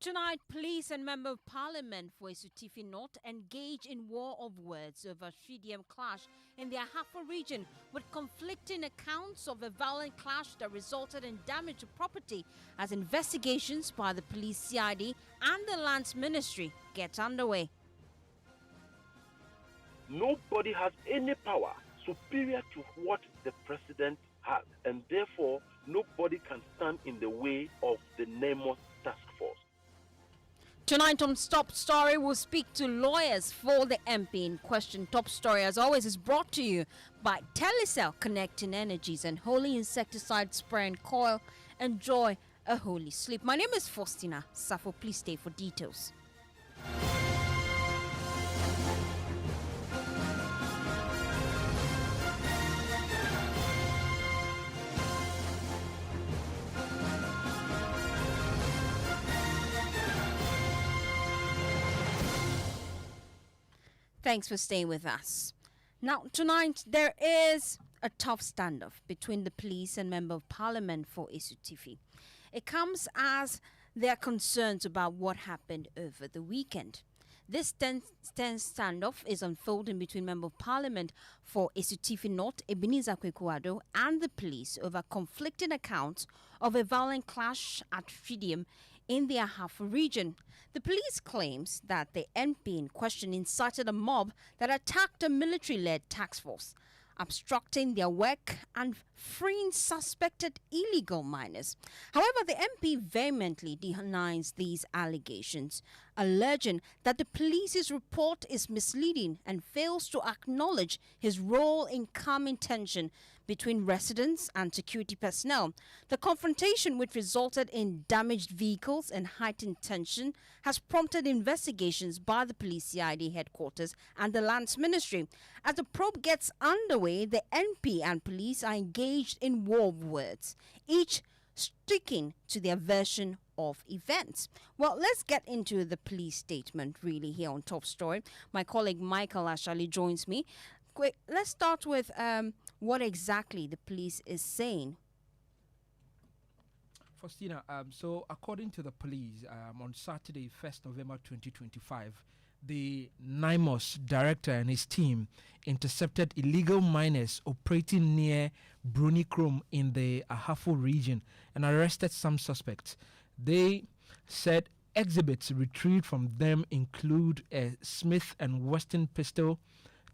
Tonight, police and Member of Parliament for Asutifi North engage in war of words over Hwidiem clash in the Ahafo region, with conflicting accounts of a violent clash that resulted in damage to property as investigations by the police CID and the Lands Ministry get underway. Nobody has any power superior to what the president has, and therefore nobody can stand in the way of the NEMOS task force. Tonight on Top Story, we'll speak to lawyers for the MP in question. Top Story, as always, is brought to you by Telecel, connecting energies and holy insecticide spray and coil. Enjoy a holy sleep. My name is Fostina. Sarfo, please stay for details. Thanks for staying with us. Now, tonight, there is a tough standoff between the police and Member of Parliament for Asutifi. It comes as there are concerns about what happened over the weekend. This tense standoff is unfolding between Member of Parliament for Asutifi North, Ebenezer Kwekuado, and the police over conflicting accounts of a violent clash at Hwidiem in the Ahafo region. The police claims that the MP in question incited a mob that attacked a military-led task force, obstructing their work and freeing suspected illegal miners. However, the MP vehemently denies these allegations, alleging that the police's report is misleading and fails to acknowledge his role in calming tension between residents and security personnel. The confrontation, which resulted in damaged vehicles and heightened tension, has prompted investigations by the police CID headquarters and the Lands Ministry. As the probe gets underway, the MP and police are engaged in war of words, each sticking to their version of events. Well, let's get into the police statement really here on Top Story. My colleague Michael Ashali joins me. Quick, let's start with what exactly the police is saying. Fostina, so according to the police, on Saturday, 1st November 2025, the NIMOS director and his team intercepted illegal miners operating near Bruni Chrome in the Ahafo region and arrested some suspects. They said exhibits retrieved from them include a Smith & Wesson pistol,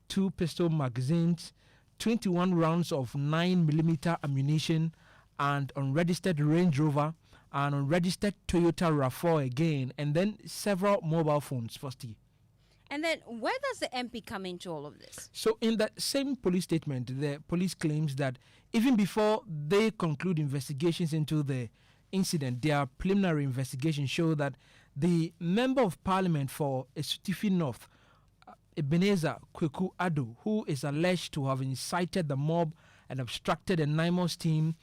2 pistol magazines, 21 rounds of 9mm ammunition, and unregistered Range Rover and unregistered Toyota RAV4 again, and then several mobile phones. And then where does the MP come into all of this? So in that same police statement, the police claims that even before they conclude investigations into the incident, their preliminary investigation show that the Member of Parliament for Asutifi North, Ebenezer Kwekuado, who is alleged to have incited the mob and obstructed the NIMOS team,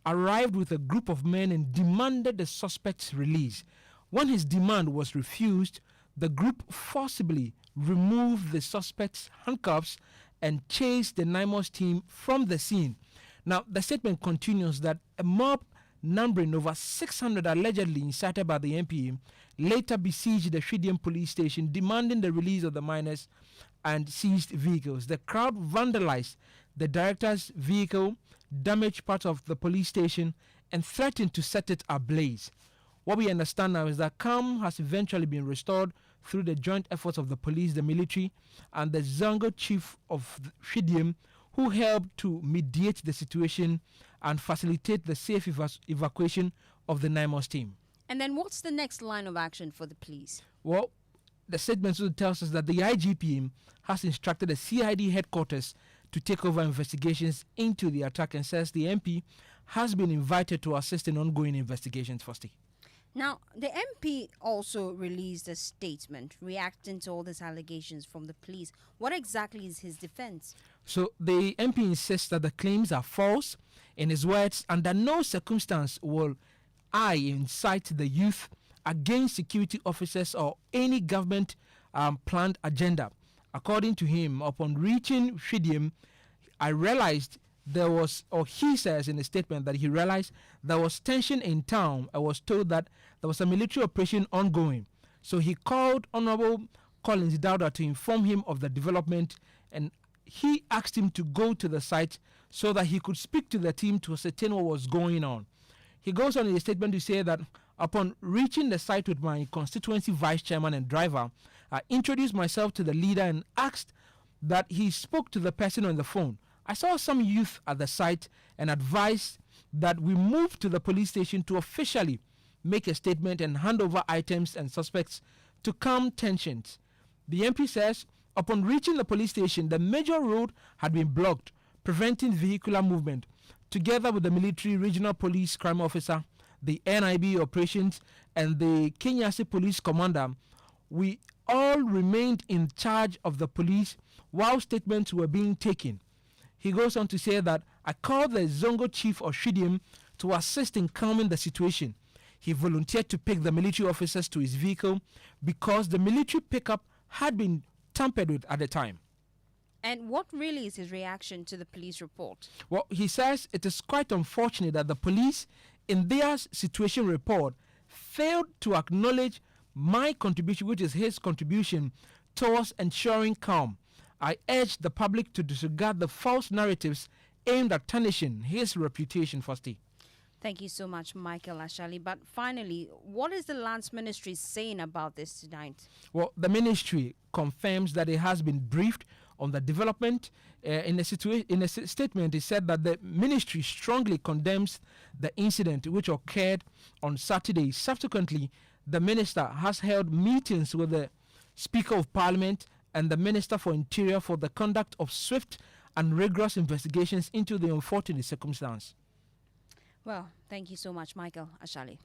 arrived with a group of men and demanded the suspect's release. When his demand was refused, the group forcibly removed the suspect's handcuffs and chased the NIMOS team from the scene. Now, the statement continues that a mob numbering over 600 allegedly incited by the MP later besieged the Hwidiem police station, demanding the release of the miners and seized vehicles. The crowd vandalized the director's vehicle, damaged part of the police station, and threatened to set it ablaze. What we understand now is that calm has eventually been restored through the joint efforts of the police, the military, and the Zango chief of Hwidiem, who helped to mediate the situation and facilitate the safe evacuation of the NIMOS team. And then what's the next line of action for the police? Well, the statement also tells us that the IGP has instructed the CID headquarters to take over investigations into the attack and says the MP has been invited to assist in ongoing investigations. Now, the MP also released a statement reacting to all these allegations from the police. What exactly is his defense? So the MP insists that the claims are false. In his words, under no circumstance will I incite the youth against security officers or any government planned agenda. According to him, upon reaching Hwidiem, I realized there was, or he says in a statement that he realized there was tension in town. I was told that there was a military operation ongoing. So he called Honorable Collins Dowda to inform him of the development, and he asked him to go to the site so that he could speak to the team to ascertain what was going on. He goes on in a statement to say that upon reaching the site with my constituency vice chairman and driver, I introduced myself to the leader and asked that he spoke to the person on the phone. I saw some youth at the site and advised that we move to the police station to officially make a statement and hand over items and suspects to calm tensions. The MP says upon reaching the police station, the major road had been blocked, preventing vehicular movement. Together with the military regional police crime officer, the NIB operations, and the Kenyasi police commander, we all remained in charge of the police while statements were being taken. He goes on to say that I called the Zongo chief of Hwidiem to assist in calming the situation. He volunteered to pick the military officers to his vehicle because the military pickup had been tampered with at the time. And what really is his reaction to the police report? Well, he says it is quite unfortunate that the police, in their situation report, failed to acknowledge my contribution, which is his contribution, towards ensuring calm. I urge the public to disregard the false narratives aimed at tarnishing his reputation, Fosti. Thank you so much, Michael Ashali. But finally, what is the Lands Ministry saying about this tonight? Well, the ministry confirms that it has been briefed on the development. In a statement, it said that the ministry strongly condemns the incident which occurred on Saturday. Subsequently, the minister has held meetings with the Speaker of Parliament and the Minister for Interior for the conduct of swift and rigorous investigations into the unfortunate circumstance. Well, thank you so much, Michael Ashali.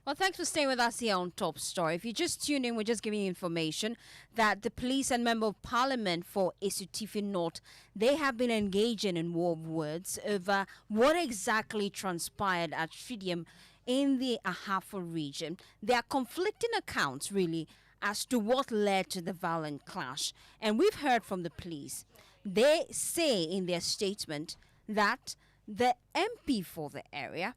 Well, thanks for staying with us here on Top Story. If you just tuned in, we're just giving you information that the police and Member of Parliament for Asutifi North, they have been engaging in war of words over what exactly transpired at Hwidiem in the Ahafo region. There are conflicting accounts, really, as to what led to the violent clash. And we've heard from the police. They say in their statement that the MP for the area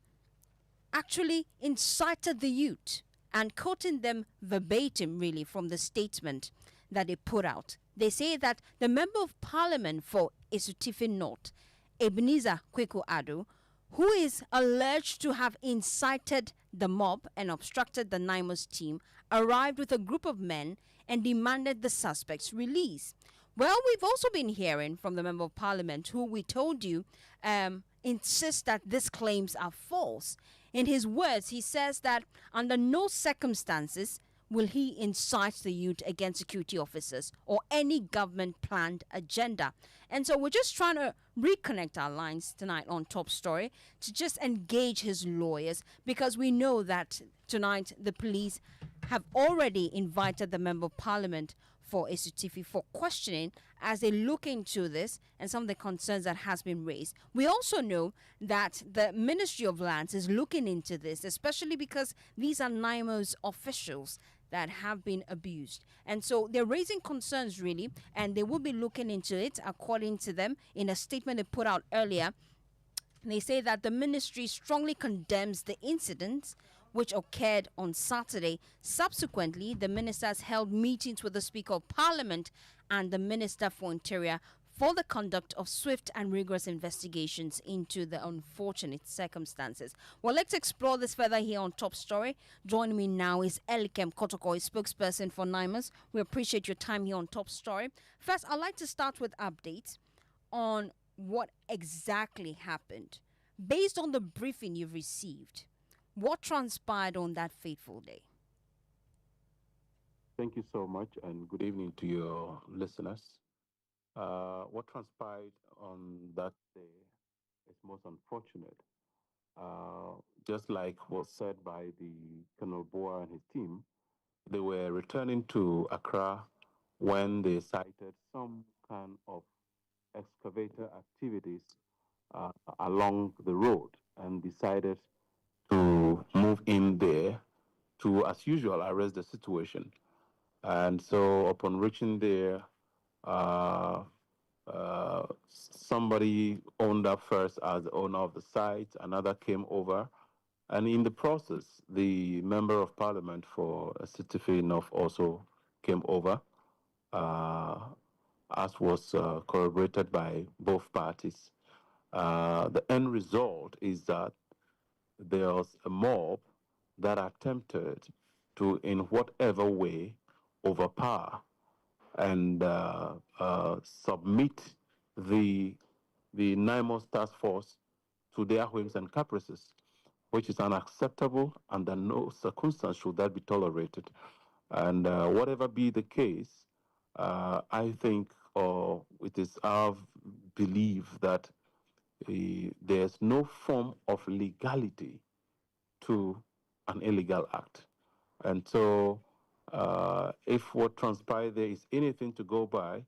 actually incited the youth, and quoting them verbatim really from the statement that they put out. They say that the Member of Parliament for Asutifi North, Ebenezer Kweku Ado, who is alleged to have incited the mob and obstructed the NIMOS team, arrived with a group of men and demanded the suspect's release. Well, we've also been hearing from the Member of Parliament, who we told you insists that these claims are false. In his words, he says that under no circumstances will he incite the youth against security officers or any government planned agenda. And so we're just trying to reconnect our lines tonight on Top Story to just engage his lawyers, because we know that tonight the police have already invited the Member of Parliament for Asutifi for questioning as they look into this and some of the concerns that has been raised. We also know that the Ministry of Lands is looking into this, especially because these are NIMO's officials that have been abused. And so they're raising concerns really, and they will be looking into it according to them. In a statement they put out earlier, they say that the ministry strongly condemns the incidents which occurred on Saturday. Subsequently, the ministers held meetings with the Speaker of Parliament and the Minister for Interior for the conduct of swift and rigorous investigations into the unfortunate circumstances. Well, let's explore this further here on Top Story. Joining me now is Elikem Kotoko, spokesperson for NIMOS. We appreciate your time here on Top Story. First, I'd like to start with updates on what exactly happened. Based on the briefing you've received, what transpired on that fateful day? Thank you so much, and good evening to your listeners. What transpired on that day is most unfortunate. Just like was said by the Colonel Boa and his team, they were returning to Accra when they cited some kind of excavator activities uh, along the road and decided to move in there to, as usual, arrest the situation. And so upon reaching there, uh, somebody owned up first as the owner of the site, another came over, and in the process, the member of parliament for Asutifi North also came over, uh, as was corroborated by both parties. The end result is that there was a mob that attempted to, in whatever way, overpower and submit the NIMOS task force to their whims and caprices, which is unacceptable. Under no circumstance should that be tolerated. And whatever be the case, I think, or it is our belief that there's no form of legality to an illegal act. And so, if what transpired there is anything to go by,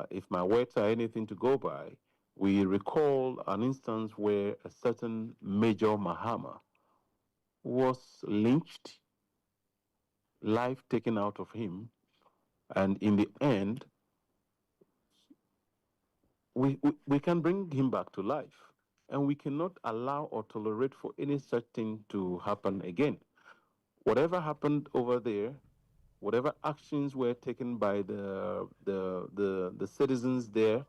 if my words are anything to go by, we recall an instance where a certain Major Mahama was lynched, life taken out of him, and in the end, we can bring him back to life. And we cannot allow or tolerate for any such thing to happen again. Whatever happened over there, whatever actions were taken by the citizens there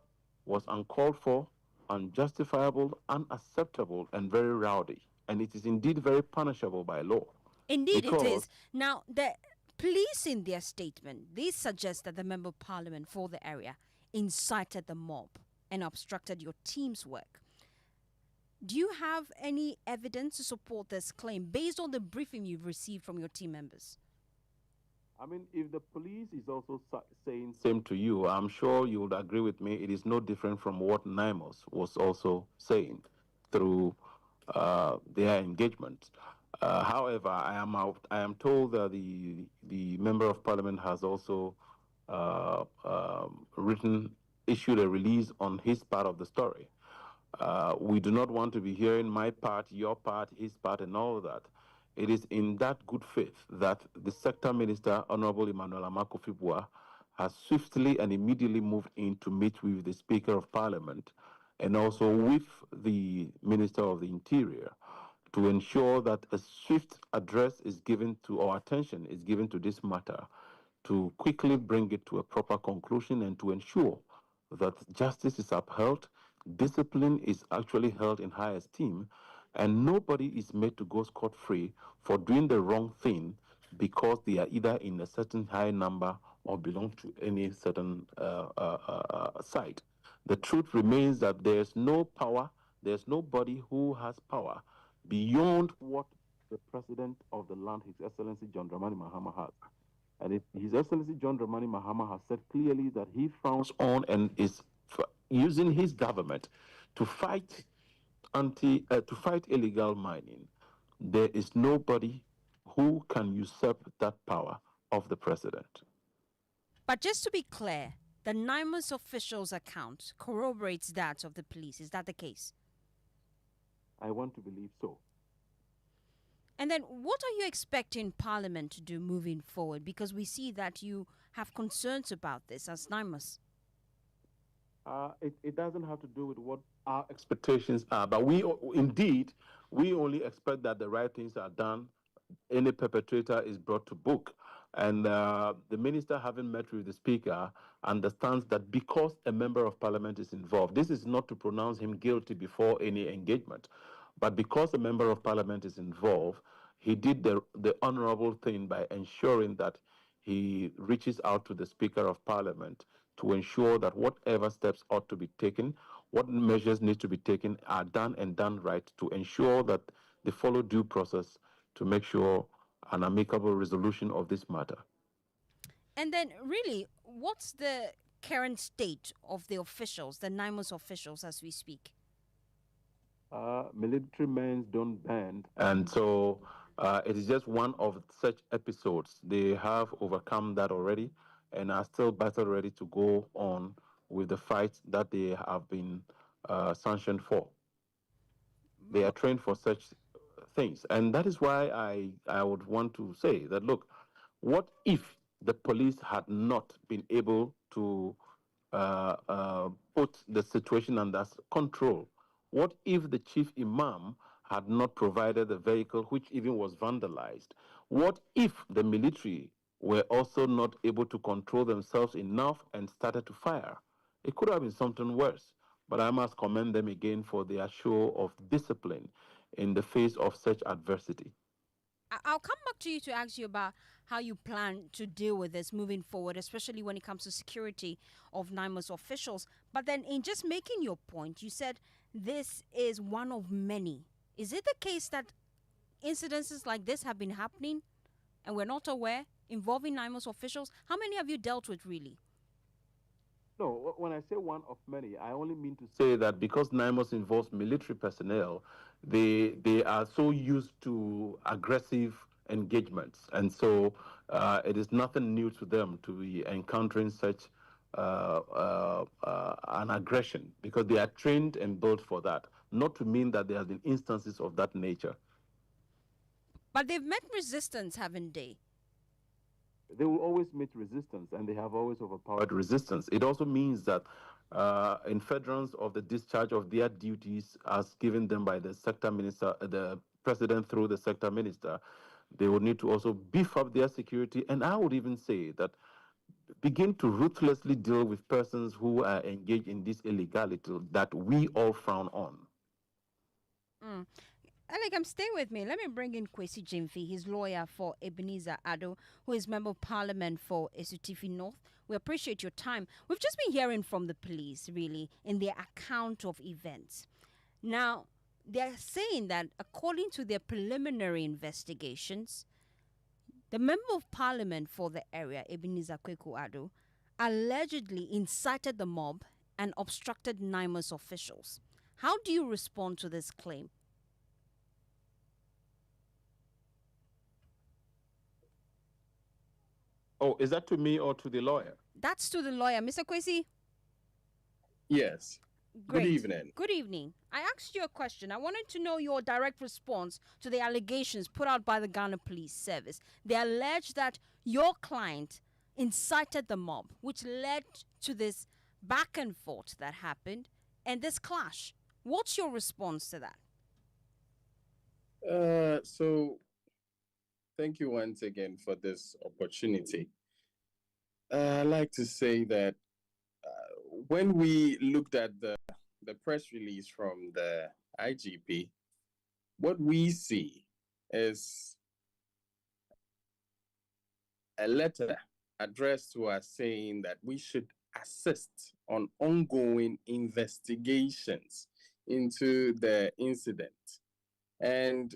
was uncalled for, unjustifiable, unacceptable, and very rowdy. And it is indeed very punishable by law. Indeed, it Because is. Now, the police, in their statement, they suggest that the member of parliament for the area incited the mob and obstructed your team's work. Do you have any evidence to support this claim based on the briefing you've received from your team members? I mean, if the police is also saying same to you, I'm sure you would agree with me. It is no different from what NIMOS was also saying through their engagement. However, I am told that the member of parliament has also issued a release on his part of the story. We do not want to be hearing my part, your part, his part, and all of that. It is in that good faith that the sector minister, Honorable Emmanuel Amakofibua, has swiftly and immediately moved in to meet with the Speaker of Parliament and also with the Minister of the Interior to ensure that a swift address is given to, or attention is given to this matter, to quickly bring it to a proper conclusion and to ensure that justice is upheld, discipline is actually held in high esteem, and nobody is made to go scot-free for doing the wrong thing because they are either in a certain high number or belong to any certain side. The truth remains that there's no power, there's nobody who has power beyond what the president of the land, His Excellency John Dramani Mahama, has. And His Excellency John Dramani Mahama has said clearly that he frowns on and is using his government to fight to fight illegal mining. There is nobody who can usurp that power of the president. But just to be clear, the NIMOS official's account corroborates that of the police. Is that the case? I want to believe so. And then what are you expecting Parliament to do moving forward? Because we see that you have concerns about this as NIMOS. It doesn't have to do with what our expectations are, but we only expect that the right things are done. Any perpetrator is brought to book. And the minister, having met with the speaker, understands that because a member of parliament is involved, this is not to pronounce him guilty before any engagement, but because a member of parliament is involved, he did the honorable thing by ensuring that he reaches out to the speaker of parliament to ensure that whatever steps ought to be taken, what measures need to be taken are done and done right to ensure that they follow due process to make sure an amicable resolution of this matter. And then, really, what's the current state of the officials, the NIMOS officials, as we speak? Military men don't bend, and so it is just one of such episodes. They have overcome that already, and are still battle ready to go on with the fight that they have been sanctioned for. They are trained for such things. And that is why I would want to say that, look, what if the police had not been able to put the situation under control? What if the chief imam had not provided the vehicle, which even was vandalized? What if the military were also not able to control themselves enough and started to fire? It could have been something worse. But I must commend them again for their show of discipline in the face of such adversity. I'll come back to you to ask you about how you plan to deal with this moving forward, especially when it comes to security of NIMOS officials. But then, in just making your point, you said this is one of many. Is it the case that incidences like this have been happening and we're not aware, involving NIMOS officials? How many have you dealt with, really? No, when I say one of many, I only mean to say that because NIMOS involves military personnel, they are so used to aggressive engagements, and so it is nothing new to them to be encountering such an aggression because they are trained and built for that. Not to mean that there have been instances of that nature. But they've met resistance, haven't they? They will always meet resistance, and they have always overpowered resistance. It also means that in furtherance of the discharge of their duties as given them by the sector minister, the president through the sector minister, they will need to also beef up their security. And I would even say that begin to ruthlessly deal with persons who are engaged in this illegality that we all frown on. Mm. Elegam, stay with me. Let me bring in Kwesi Jimfi, his lawyer for Ebenezer Ado, who is Member of Parliament for Asutifi North. We appreciate your time. We've just been hearing from the police, really, in their account of events. Now, they're saying that according to their preliminary investigations, the Member of Parliament for the area, Ebenezer Kweku Ado, allegedly incited the mob and obstructed NIMOS officials. How do you respond to this claim? Oh, is that to me or to the lawyer? That's to the lawyer. Mr. Kwesi? Yes. Great. Good evening. Good evening. I asked you a question. I wanted to know your direct response to the allegations put out by the Ghana Police Service. They allege that your client incited the mob, which led to this back and forth that happened and this clash. What's your response to that? So thank you once again for this opportunity. I'd like to say that when we looked at the press release from the IGP, what we see is a letter addressed to us saying that we should assist on ongoing investigations into the incident. And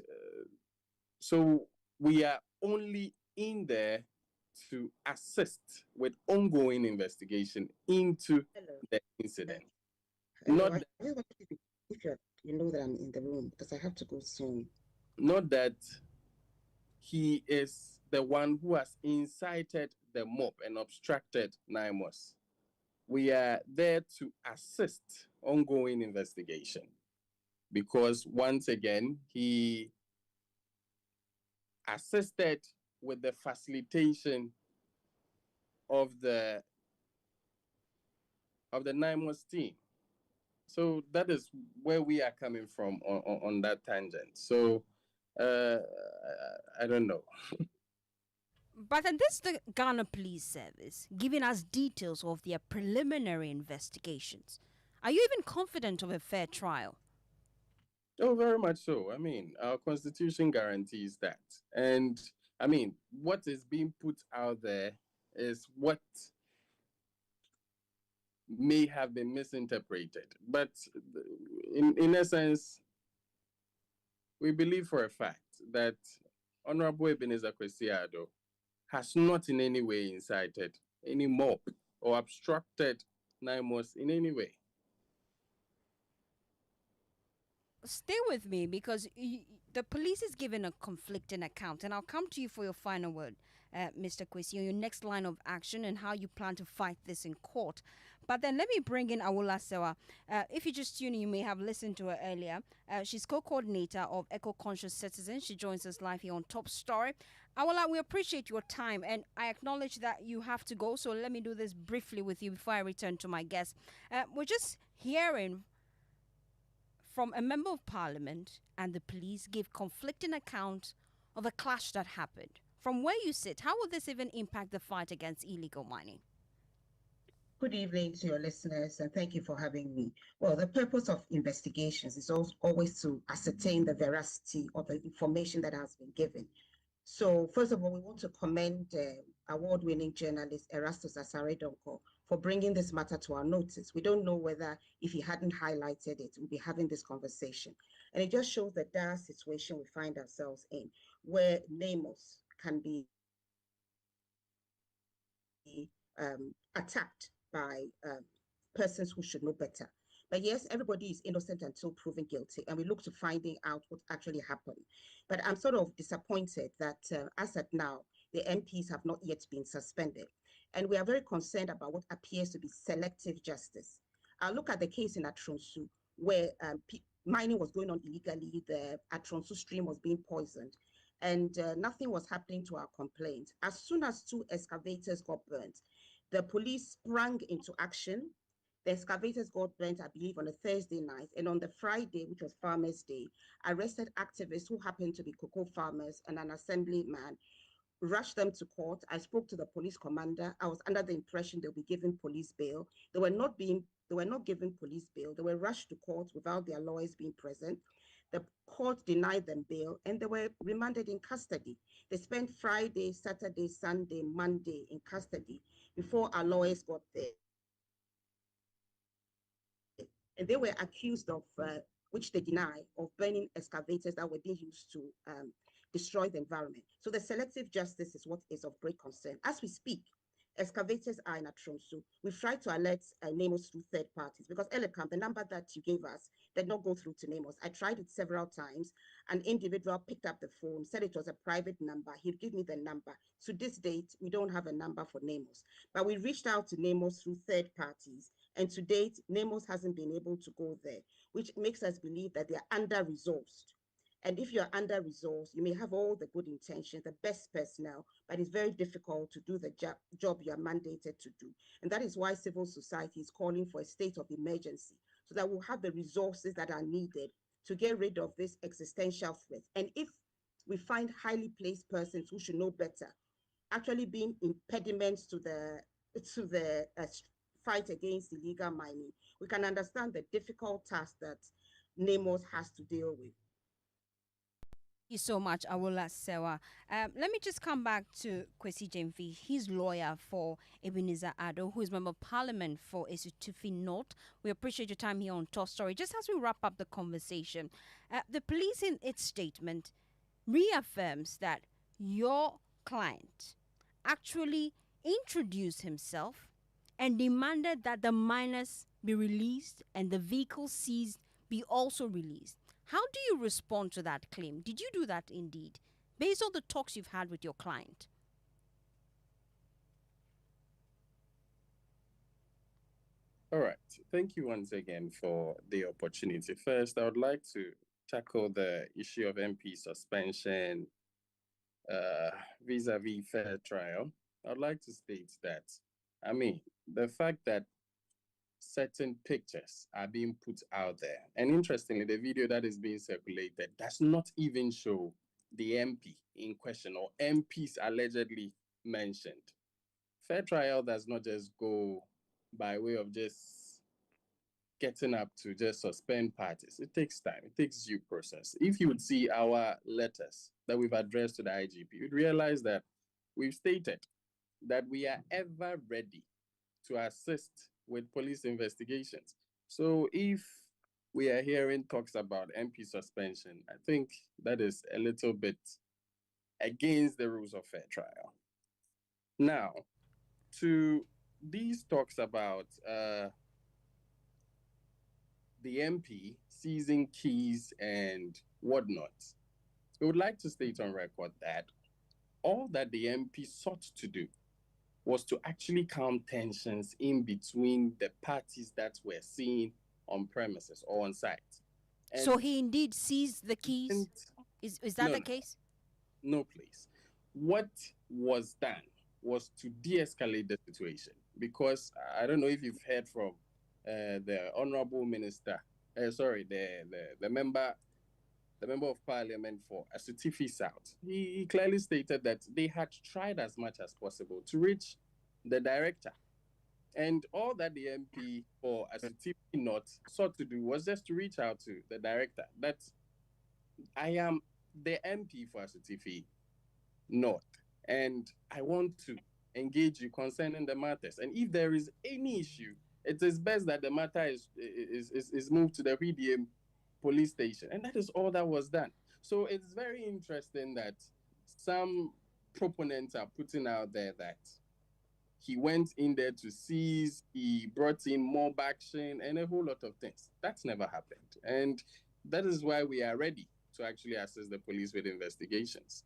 so we are only in there to assist with ongoing investigation into the incident. Hello, not if you know that I'm in the room because I have to go soon. Not that he is the one who has incited the mob and obstructed NIMOS. We are there to assist ongoing investigation because once again, he assisted with the facilitation of the NIMOS team. So that is where we are coming from on that tangent. So I don't know. But and this is the Ghana Police Service giving us details of their preliminary investigations. Are you even confident of a fair trial? Oh, very much so. I mean, our constitution guarantees that. And I mean, what is being put out there is what may have been misinterpreted. But in essence, we believe for a fact that Honorable Ebenezer Kwesi Ado has not in any way incited any mob or obstructed NIMOS in any way. Stay with me because The police is given a conflicting account, and I'll come to you for your final word, Mr. Kwesi, on your next line of action and how you plan to fight this in court. But then let me bring in Awula Sewa. If you just tune in, you may have listened to her earlier. She's co-coordinator of Eco-Conscious Citizens. She joins us live here on Top Story. Awula, we appreciate your time, and I acknowledge that you have to go, so let me do this briefly with you before I return to my guest. We're just hearing from a member of parliament and the police give conflicting accounts of a clash that happened. From where you sit, how will this even impact the fight against illegal mining? Good evening to your listeners, and thank you for having me. Well, the purpose of investigations is always to ascertain the veracity of the information that has been given. So, first of all, we want to commend award-winning journalist Erastus Asaredonko for bringing this matter to our notice. We don't know whether, if he hadn't highlighted it, we'd be having this conversation. And it just shows the dire situation we find ourselves in, where NAMOS can be attacked by persons who should know better. But yes, everybody is innocent until proven guilty, and we look to finding out what actually happened. But I'm sort of disappointed that as at now, the MPs have not yet been suspended. And we are very concerned about what appears to be selective justice. I'll look at the case in Atronsu, where mining was going on illegally, the Atronsu stream was being poisoned, and nothing was happening to our complaint. As soon as 2 excavators got burnt, the police sprang into action. The excavators got burnt, I believe, on a Thursday night. And on the Friday, which was Farmers' Day, arrested activists who happened to be cocoa farmers and an assemblyman, rushed them to court. I spoke to the police commander. I was under the impression they'll be given police bail. They were not given police bail. They were rushed to court without their lawyers being present. The court denied them bail, and they were remanded in custody. They spent Friday, Saturday, Sunday, Monday in custody before our lawyers got there. And they were accused of, which they deny, of burning excavators that were being used to destroy the environment. So the selective justice is what is of great concern. As we speak, excavators are in Atronsu. We've tried to alert NAMOS through third parties because Elecam, the number that you gave us, did not go through to NAMOS. I tried it several times. An individual picked up the phone, said it was a private number. He'd give me the number. To this date, we don't have a number for NAMOS. But we reached out to NAMOS through third parties. And to date, NAMOS hasn't been able to go there, which makes us believe that they're under-resourced. And if you're under-resourced, you may have all the good intentions, the best personnel, but it's very difficult to do the job you are mandated to do. And that is why civil society is calling for a state of emergency, so that we'll have the resources that are needed to get rid of this existential threat. And if we find highly placed persons who should know better, actually being impediments to the fight against illegal mining, we can understand the difficult task that NAMOS has to deal with. Thank you so much, Awula Sewa. Let me just come back to Kwesi Jemfi. He's lawyer for Ebenezer Ado, who is member of parliament for Asutifi North. We appreciate your time here on Top Story. Just as we wrap up the conversation, the police in its statement reaffirms that your client actually introduced himself and demanded that the miners be released and the vehicle seized be also released. How do you respond to that claim? Did you do that indeed, based on the talks you've had with your client? All right. Thank you once again for the opportunity. First, I would like to tackle the issue of MP suspension vis-a-vis fair trial. I'd like to state that, the fact that certain pictures are being put out there, and interestingly, the video that is being circulated does not even show the MP in question or MPs allegedly mentioned. Fair trial does not just go by way of just getting up to just suspend parties. It takes time. It takes due process. If you would see our letters that we've addressed to the IGP, you'd realize that we've stated that we are ever ready to assist with police investigations. So if we are hearing talks about MP suspension, I think that is a little bit against the rules of fair trial. Now, to these talks about the MP seizing keys and whatnot, We would like to state on record that all that the MP sought to do was to actually calm tensions in between the parties that were seen on premises or on site. So he indeed seized the keys? Is that the case? No, please. What was done was to de-escalate the situation, because I don't know if you've heard from the honorable minister, the member of parliament for Asutifi South. He clearly stated that they had tried as much as possible to reach the director. And all that the MP for Asutifi North sought to do was just to reach out to the director. That I am the MP for Asutifi North, and I want to engage you concerning the matters. And if there is any issue, it is best that the matter is moved to the Hwidiem police station. And that is all that was done. So it's very interesting that some proponents are putting out there that he went in there to seize, he brought in mob action, and a whole lot of things. That's never happened. And that is why we are ready to actually assist the police with investigations.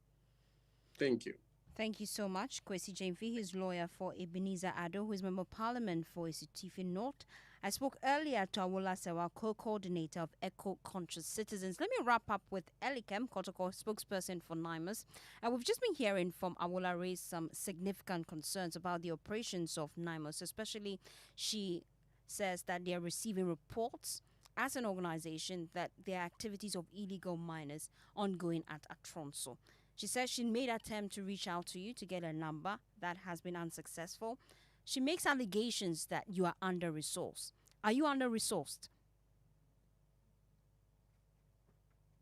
Thank you. Thank you so much. Kwesi Jamefi, his lawyer for Ebenezer Ado, who is Member of Parliament for Asutifi North. I spoke earlier to Awola Sewa, co-coordinator of Eco-Conscious Citizens. Let me wrap up with Elikem, Kotoko, spokesperson for NIMUS. We've just been hearing from Awola raise some significant concerns about the operations of NIMUS, especially she says that they are receiving reports as an organization that there are activities of illegal miners ongoing at Atronso. She says she made an attempt to reach out to you to get a number that has been unsuccessful. She makes allegations that you are under-resourced. Are you under-resourced?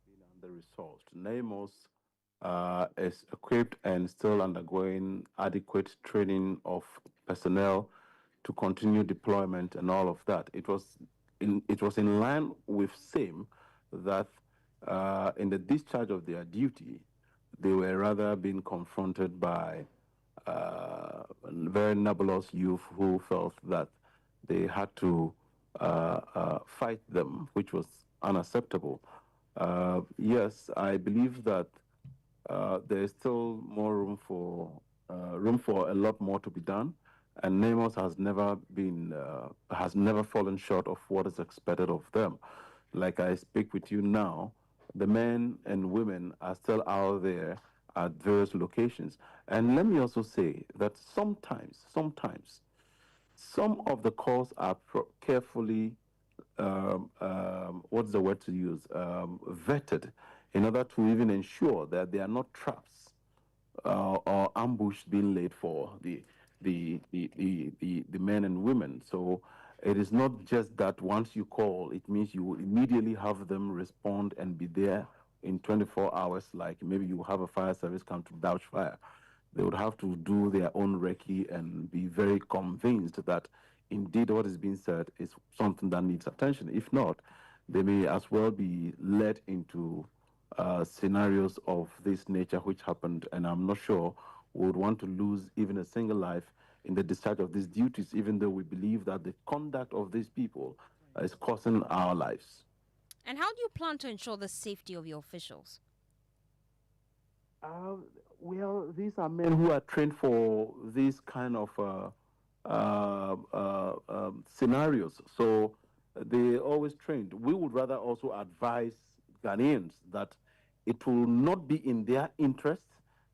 Being under-resourced. NAMOS is equipped and still undergoing adequate training of personnel to continue deployment and all of that. It was in line with SAME that in the discharge of their duty, they were rather being confronted by very nebulous youth who felt that they had to fight them, which was unacceptable. Yes, I believe that there is still more room for a lot more to be done, and NAMOS has never fallen short of what is expected of them. Like I speak with you now, the men and women are still out there at various locations. And let me also say that sometimes, some of the calls are carefully, what's the word to use, vetted in order to even ensure that they are not traps or ambush being laid for the men and women. So it is not just that once you call, it means you will immediately have them respond and be there in 24 hours, like maybe you have a fire service come to douse fire. They would have to do their own recce and be very convinced that indeed what is being said is something that needs attention. If not, they may as well be led into scenarios of this nature which happened, and I'm not sure we would want to lose even a single life in the discharge of these duties, even though we believe that the conduct of these people is costing our lives. And how do you plan to ensure the safety of your officials? Well, these are men who are trained for these kind of scenarios, so they always trained. We would rather also advise Ghanaians that it will not be in their interest.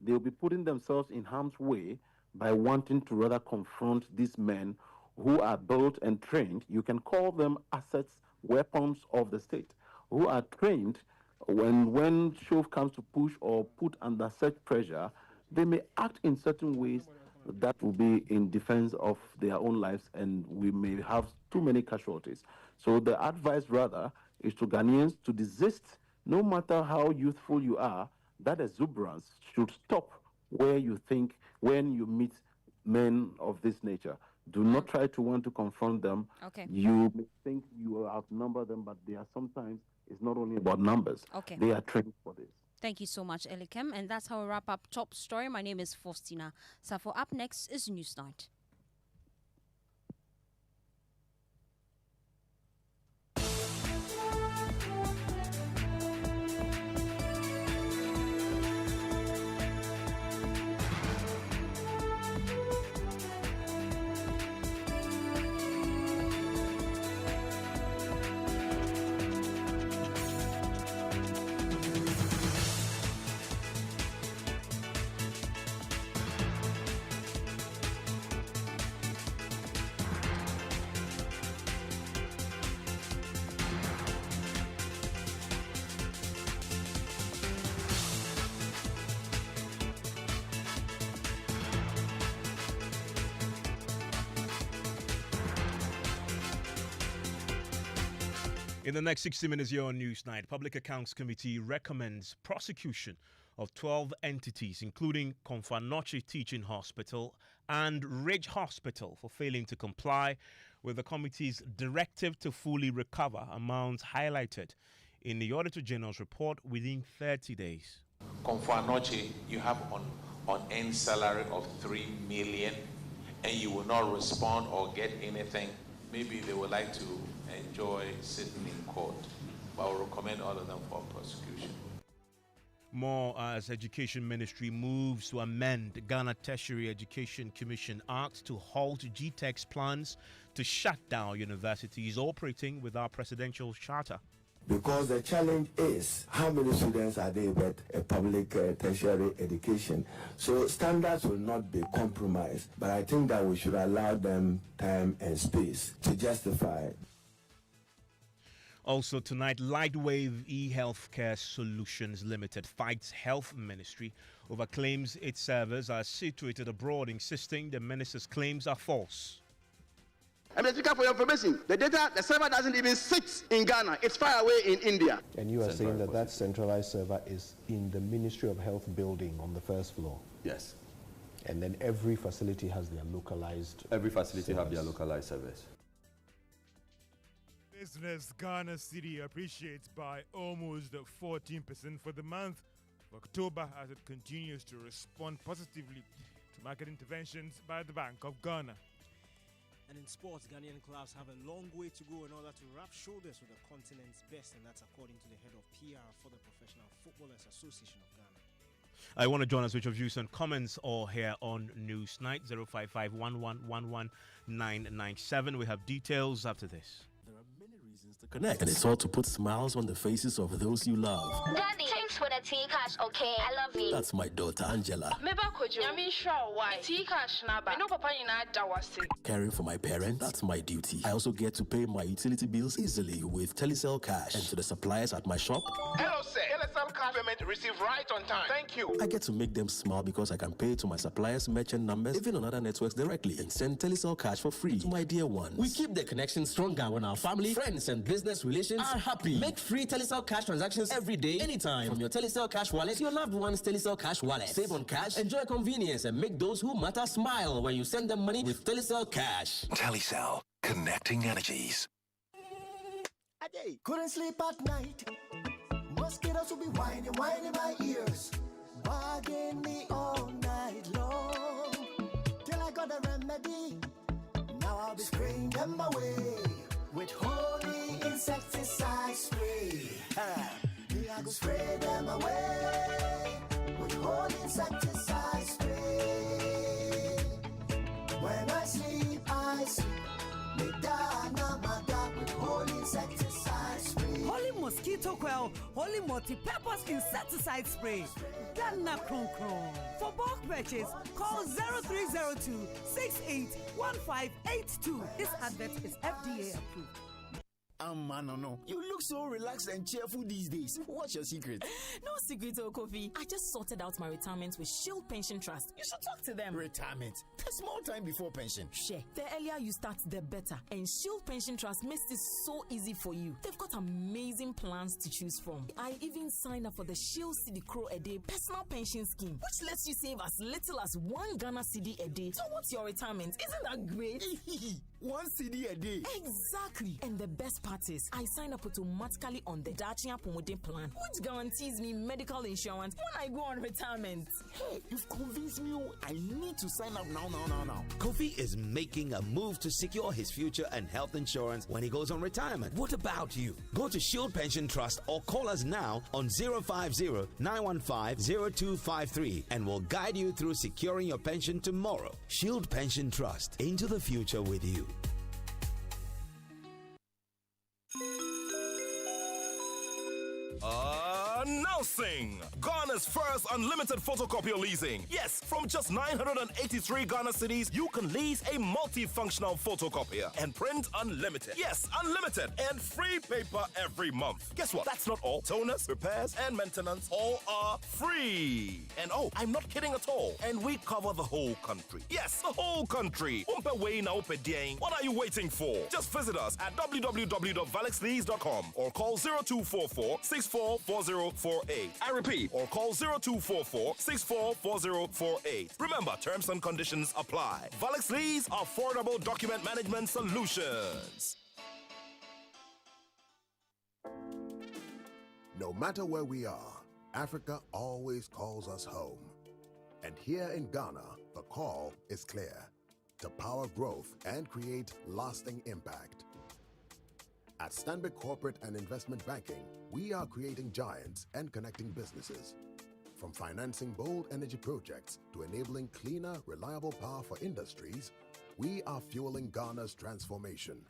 They will be putting themselves in harm's way by wanting to rather confront these men who are built and trained. You can call them assets, weapons of the state, who are trained when shove comes to push or put under such pressure, they may act in certain ways that will be in defense of their own lives, and we may have too many casualties. So the advice rather is to Ghanaians to desist, no matter how youthful you are. That exuberance should stop where you think when you meet men of this nature. Do not try to want to confront them. Okay. You may think you outnumber them, but they are sometimes, it's not only about numbers. Okay. They are trained for this. Thank you so much, Elikem. And that's how we wrap up Top Story. My name is Fostina. Sarfo, up next is Newsnight. In the next 60 minutes here on Newsnight, Public Accounts Committee recommends prosecution of 12 entities, including Konfanoche Teaching Hospital and Ridge Hospital, for failing to comply with the committee's directive to fully recover amounts highlighted in the Auditor General's report within 30 days. Konfanoche, you have on end salary of 3 million and you will not respond or get anything. Maybe they would like to enjoy sitting in court, but I will recommend all of them for prosecution. More as Education Ministry moves to amend Ghana Tertiary Education Commission Act to halt GTEC's plans to shut down universities operating without presidential charter. Because the challenge is how many students are there with a public tertiary education. So standards will not be compromised, but I think that we should allow them time and space to justify it. Also tonight, Lightwave eHealthcare Solutions Limited fights Health Ministry over claims its servers are situated abroad, insisting the minister's claims are false. And for your information, the server doesn't even sit in Ghana. It's far away in India. And you are saying that that centralized server is in the Ministry of Health building on the first floor? Yes. And then every facility has their localized Every facility have their localized service. Business Ghana City appreciates by almost 14% for the month of October as it continues to respond positively to market interventions by the Bank of Ghana. And in sports, Ghanaian clubs have a long way to go in order to rub shoulders with the continent's best, and that's according to the head of PR for the Professional Footballers Association of Ghana. I want to join us with your views and comments all here on Newsnight 055-1111-997. We have details after this. There are many reasons to connect, and it's all to put smiles on the faces of those you love. Daddy, thanks for the tea cash, okay? I love you. That's my daughter, Angela. Caring for my parents, that's my duty. I also get to pay my utility bills easily with Telecel Cash. And to the suppliers at my shop, Hello, sir. Telecel cash payment received right on time. Thank you. I get to make them smile because I can pay to my suppliers' merchant numbers, even on other networks directly, and send Telecel Cash for free to my dear ones. We keep the connection stronger when our family, friends, and business relations are happy. Make free Telecel Cash transactions every day, anytime, from your Telecel Cash wallet to your loved one's Telecel Cash wallet. Save on cash, enjoy convenience, and make those who matter smile when you send them money with Telecel Cash. Telecel, connecting energies. Ade, couldn't sleep at night. Mosquitoes will be whining in my ears, bugging me all night long. Till I got a remedy. Now I'll be spraying them away with holy insecticide spray. Me I go spray them away with holy insecticide spray. When I sleep, me dana mada with holy insecticide spray. Holy mosquito coil, holy multi-purpose insecticide spray. Dana kron kron. For bulk purchase, call 0302 681582. This advert is FDA approved. No. You look so relaxed and cheerful these days. What's your secret? No secret, Kofi. I just sorted out my retirement with Shield Pension Trust. You should talk to them. Retirement? A small time before pension. Share. The earlier you start, the better. And Shield Pension Trust makes this so easy for you. They've got amazing plans to choose from. I even signed up for the Shield Cedi Crow a Day personal pension scheme, which lets you save as little as 1 Ghana Cedi a day towards your retirement. Isn't that great? 1 cedi a day. Exactly. And the best part is, I sign up automatically on the Dacia Promoting Plan, which guarantees me medical insurance when I go on retirement. Hey, you've convinced me. I need to sign up now. Kofi is making a move to secure his future and health insurance when he goes on retirement. What about you? Go to Shield Pension Trust or call us now on 050-915-0253 and we'll guide you through securing your pension tomorrow. Shield Pension Trust, into the future with you. Introducing Ghana's first unlimited photocopier leasing. Yes, from just 983 Ghana cedis, you can lease a multifunctional photocopier and print unlimited. Yes, unlimited and free paper every month. Guess what? That's not all. Toners, repairs, and maintenance all are free. And oh, I'm not kidding at all. And we cover the whole country. Yes, the whole country. What are you waiting for? Just visit us at www.valexlease.com or call 0244 644048. I repeat, or call 0244 644048. Remember, terms and conditions apply. Valex Lease, affordable document management solutions. No matter where we are, Africa always calls us home. And here in Ghana, the call is clear: to power growth and create lasting impact. At Stanbic Corporate and Investment Banking, we are creating giants and connecting businesses. From financing bold energy projects to enabling cleaner, reliable power for industries, we are fueling Ghana's transformation.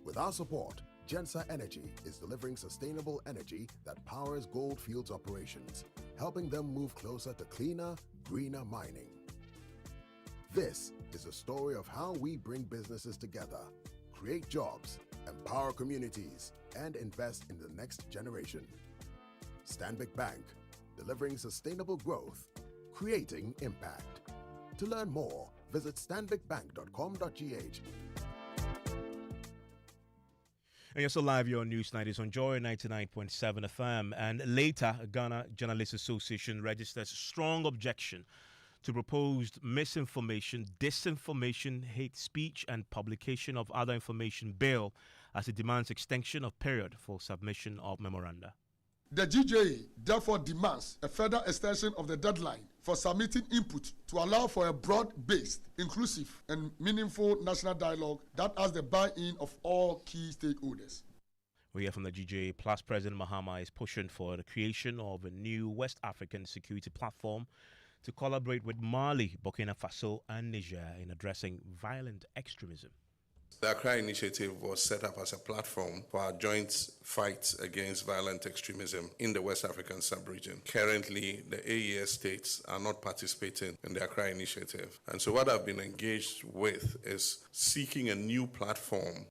With our support, Mensah Energy is delivering sustainable energy that powers Goldfields operations, helping them move closer to cleaner, greener mining. This is a story of how we bring businesses together, create jobs, empower communities, and invest in the next generation. Stanbic Bank, delivering sustainable growth, creating impact. To learn more, visit stanbicbank.com.gh. And you're still live here on Newsnight. It's on Joy 99.7 FM. And later, Ghana Journalists Association registers strong objection to proposed misinformation, disinformation, hate speech, and publication of other information bill as it demands extension of period for submission of memoranda. The GJA therefore demands a further extension of the deadline for submitting input to allow for a broad-based, inclusive, and meaningful national dialogue that has the buy-in of all key stakeholders. We hear from the GJA Plus President Mahama is pushing for the creation of a new West African security platform to collaborate with Mali, Burkina Faso, and Niger in addressing violent extremism. The Accra Initiative was set up as a platform for our joint fight against violent extremism in the West African sub-region. Currently, the AES states are not participating in the Accra Initiative. And so what I've been engaged with is seeking a new platform.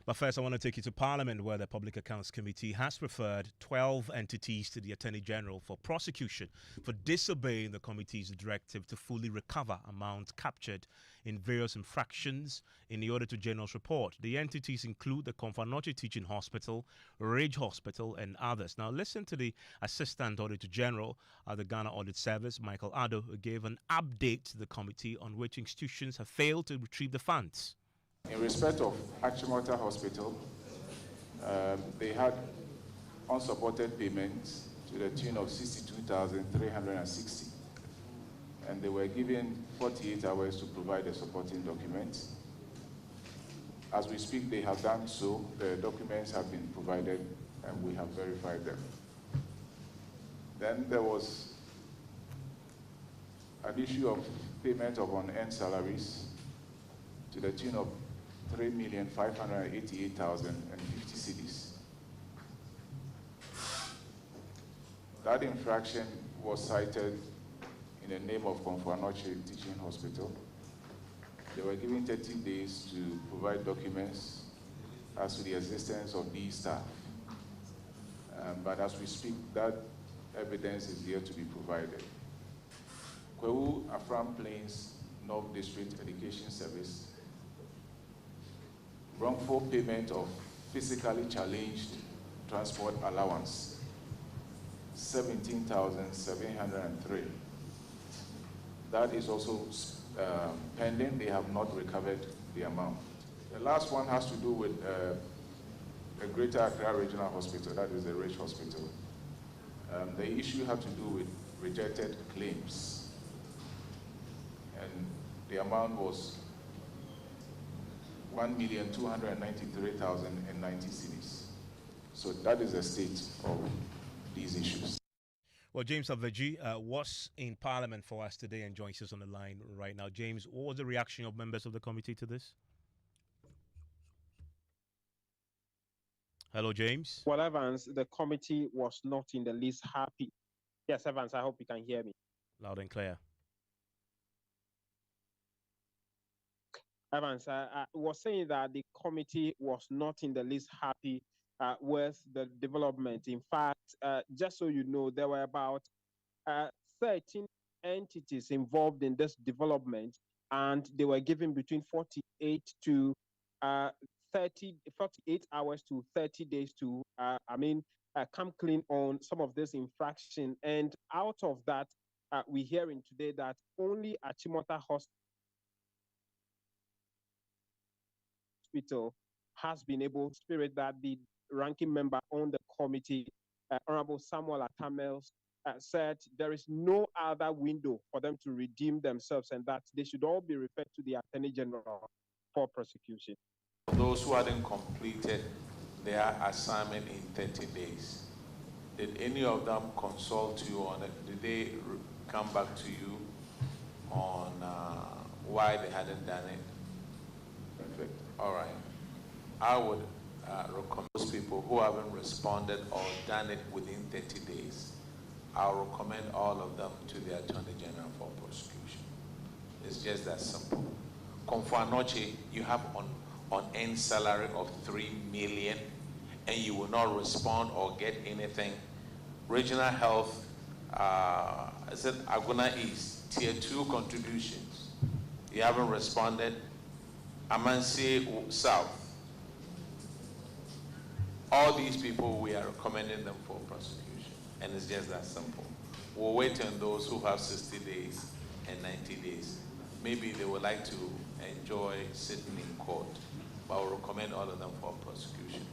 But first, I want to take you to Parliament, where the Public Accounts Committee has referred 12 entities to the Attorney General for prosecution for disobeying the committee's directive to fully recover amounts captured in various infractions in the Auditor General's report. The entities include the Konfanoche Teaching Hospital, Ridge Hospital, and others. Now, listen to the Assistant Auditor General at the Ghana Audit Service, Michael Addo, who gave an update to the committee on which institutions have failed to retrieve the funds. In respect of Achimota Hospital, they had unsupported payments to the tune of 62,360, and they were given 48 hours to provide the supporting documents. As we speak, they have done so. The documents have been provided, and we have verified them. Then there was an issue of payment of unearned salaries to the tune of 3,588,050 cedis. That infraction was cited in the name of Konfanoche Teaching Hospital. They were given 30 days to provide documents as to the existence of these staff. But as we speak, that evidence is yet to be provided. Kwewu Afram Plains North District Education Service, wrongful payment of physically challenged transport allowance, 17,703. That is also pending. They have not recovered the amount. The last one has to do with the Greater Accra Regional Hospital, that is the Ridge Hospital. The issue had to do with rejected claims, and the amount was 1,293,090 cedis. So that is the state of these issues. Well, James Aveji was in Parliament for us today and joins us on the line right now. James, what was the reaction of members of the committee to this? Hello, James. Well, Evans, the committee was not in the least happy. Yes, Evans, I hope you can hear me. Loud and clear. Evans, I was saying that the committee was not in the least happy with the development. In fact, just so you know, there were about 13 entities involved in this development, and they were given between 48 to 48 hours to 30 days to, come clean on some of this infraction. And out of that, we're hearing today that only Achimota Hospital has been able to spirit that the ranking member on the committee, Honorable Samuel Atamels, said there is no other window for them to redeem themselves and that they should all be referred to the Attorney General for prosecution. Those who hadn't completed their assignment in 30 days, did any of them consult you on it? Did they come back to you on why they hadn't done it? Perfect. All right. I would recommend those people who haven't responded or done it within 30 days. I'll recommend all of them to the Attorney General for prosecution. It's just that simple. Confanoche, you have on end salary of 3 million and you will not respond or get anything. Regional Health, I said Aguna East, Tier 2 contributions. You haven't responded. Amansi South. All these people, we are recommending them for prosecution. And it's just that simple. We'll wait on those who have 60 days and 90 days. Maybe they would like to enjoy sitting in court, but we'll recommend all of them for prosecution.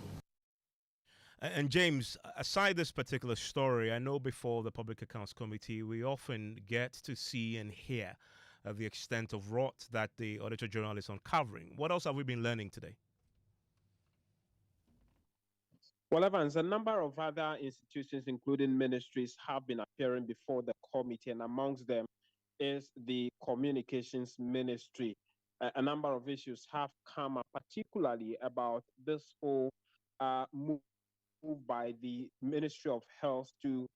And James, aside this particular story, I know before the Public Accounts Committee, we often get to see and hear the extent of rot that the Auditor General is uncovering. What else have we been learning today? Well, Evans, a number of other institutions, including ministries, have been appearing before the committee, and amongst them is the Communications Ministry. A number of issues have come up, particularly about this whole move by the Ministry of Health to,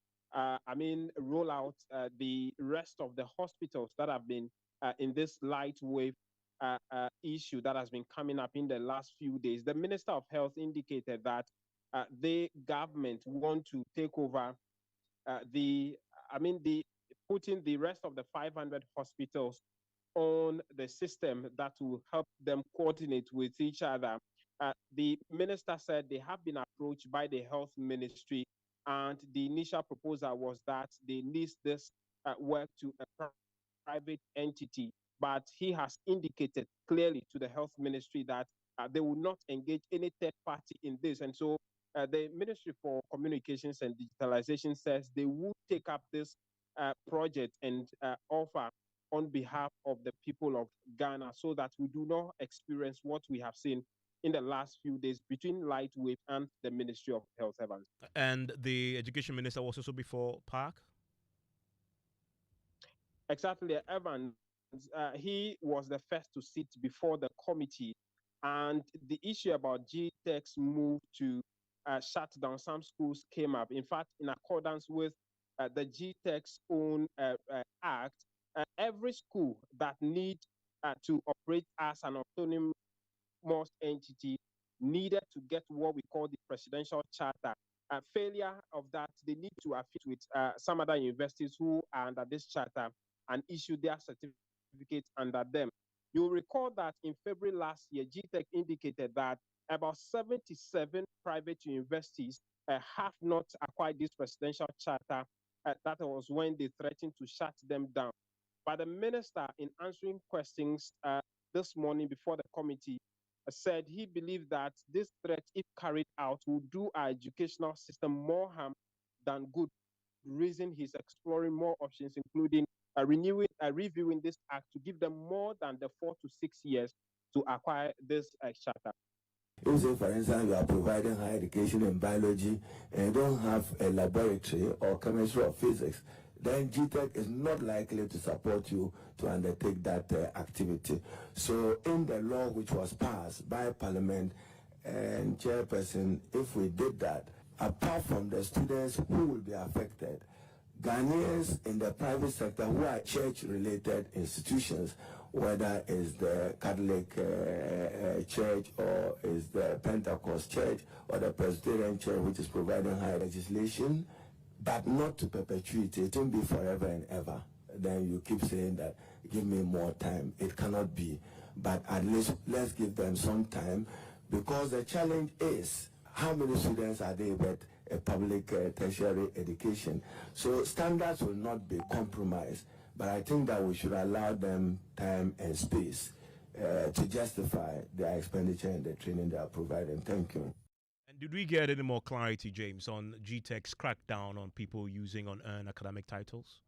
roll out the rest of the hospitals that have been in this light wave issue that has been coming up in the last few days. The Minister of Health indicated that the government want to take over putting the rest of the 500 hospitals on the system that will help them coordinate with each other. The minister said they have been approached by the health ministry, and the initial proposal was that they lease this work to a private entity. But he has indicated clearly to the health ministry that they will not engage any third party in this. And so the Ministry for Communications and Digitalization says they will take up this project and offer on behalf of the people of Ghana so that we do not experience what we have seen in the last few days between Lightwave and the Ministry of Health, Evans. And the Education Minister was also before Park? Exactly, Evans. He was the first to sit before the committee, and the issue about GTEC's move to shut down some schools came up. In fact, in accordance with the GTEC's own act, every school that need to operate as an autonomous entity needed to get what we call the presidential charter. Failure of that, they need to affiliate with some other universities who are under this charter and issue their certificates under them. You'll recall that in February last year, GTEC indicated that about 77 private universities have not acquired this presidential charter. That was when they threatened to shut them down. But the minister, in answering questions this morning before the committee, said he believed that this threat, if carried out, will do our educational system more harm than good. Reason he's exploring more options, including reviewing this act to give them more than the 4 to 6 years to acquire this charter. If, say, for instance, you are providing higher education in biology and you don't have a laboratory or chemistry or physics, then GTEC is not likely to support you to undertake that activity. So in the law which was passed by Parliament, and chairperson, if we did that, apart from the students who will be affected, Ghanaians in the private sector who are church-related institutions, whether it's the Catholic Church or is the Pentecost Church or the Presbyterian Church, which is providing higher legislation, but not to perpetuate it. It won't be forever and ever. Then you keep saying that, give me more time. It cannot be. But at least let's give them some time, because the challenge is how many students are there with a public tertiary education. So standards will not be compromised, but I think that we should allow them time and space to justify their expenditure and the training they are providing. Thank you. And did we get any more clarity, James, on GTEC's crackdown on people using unearned academic titles?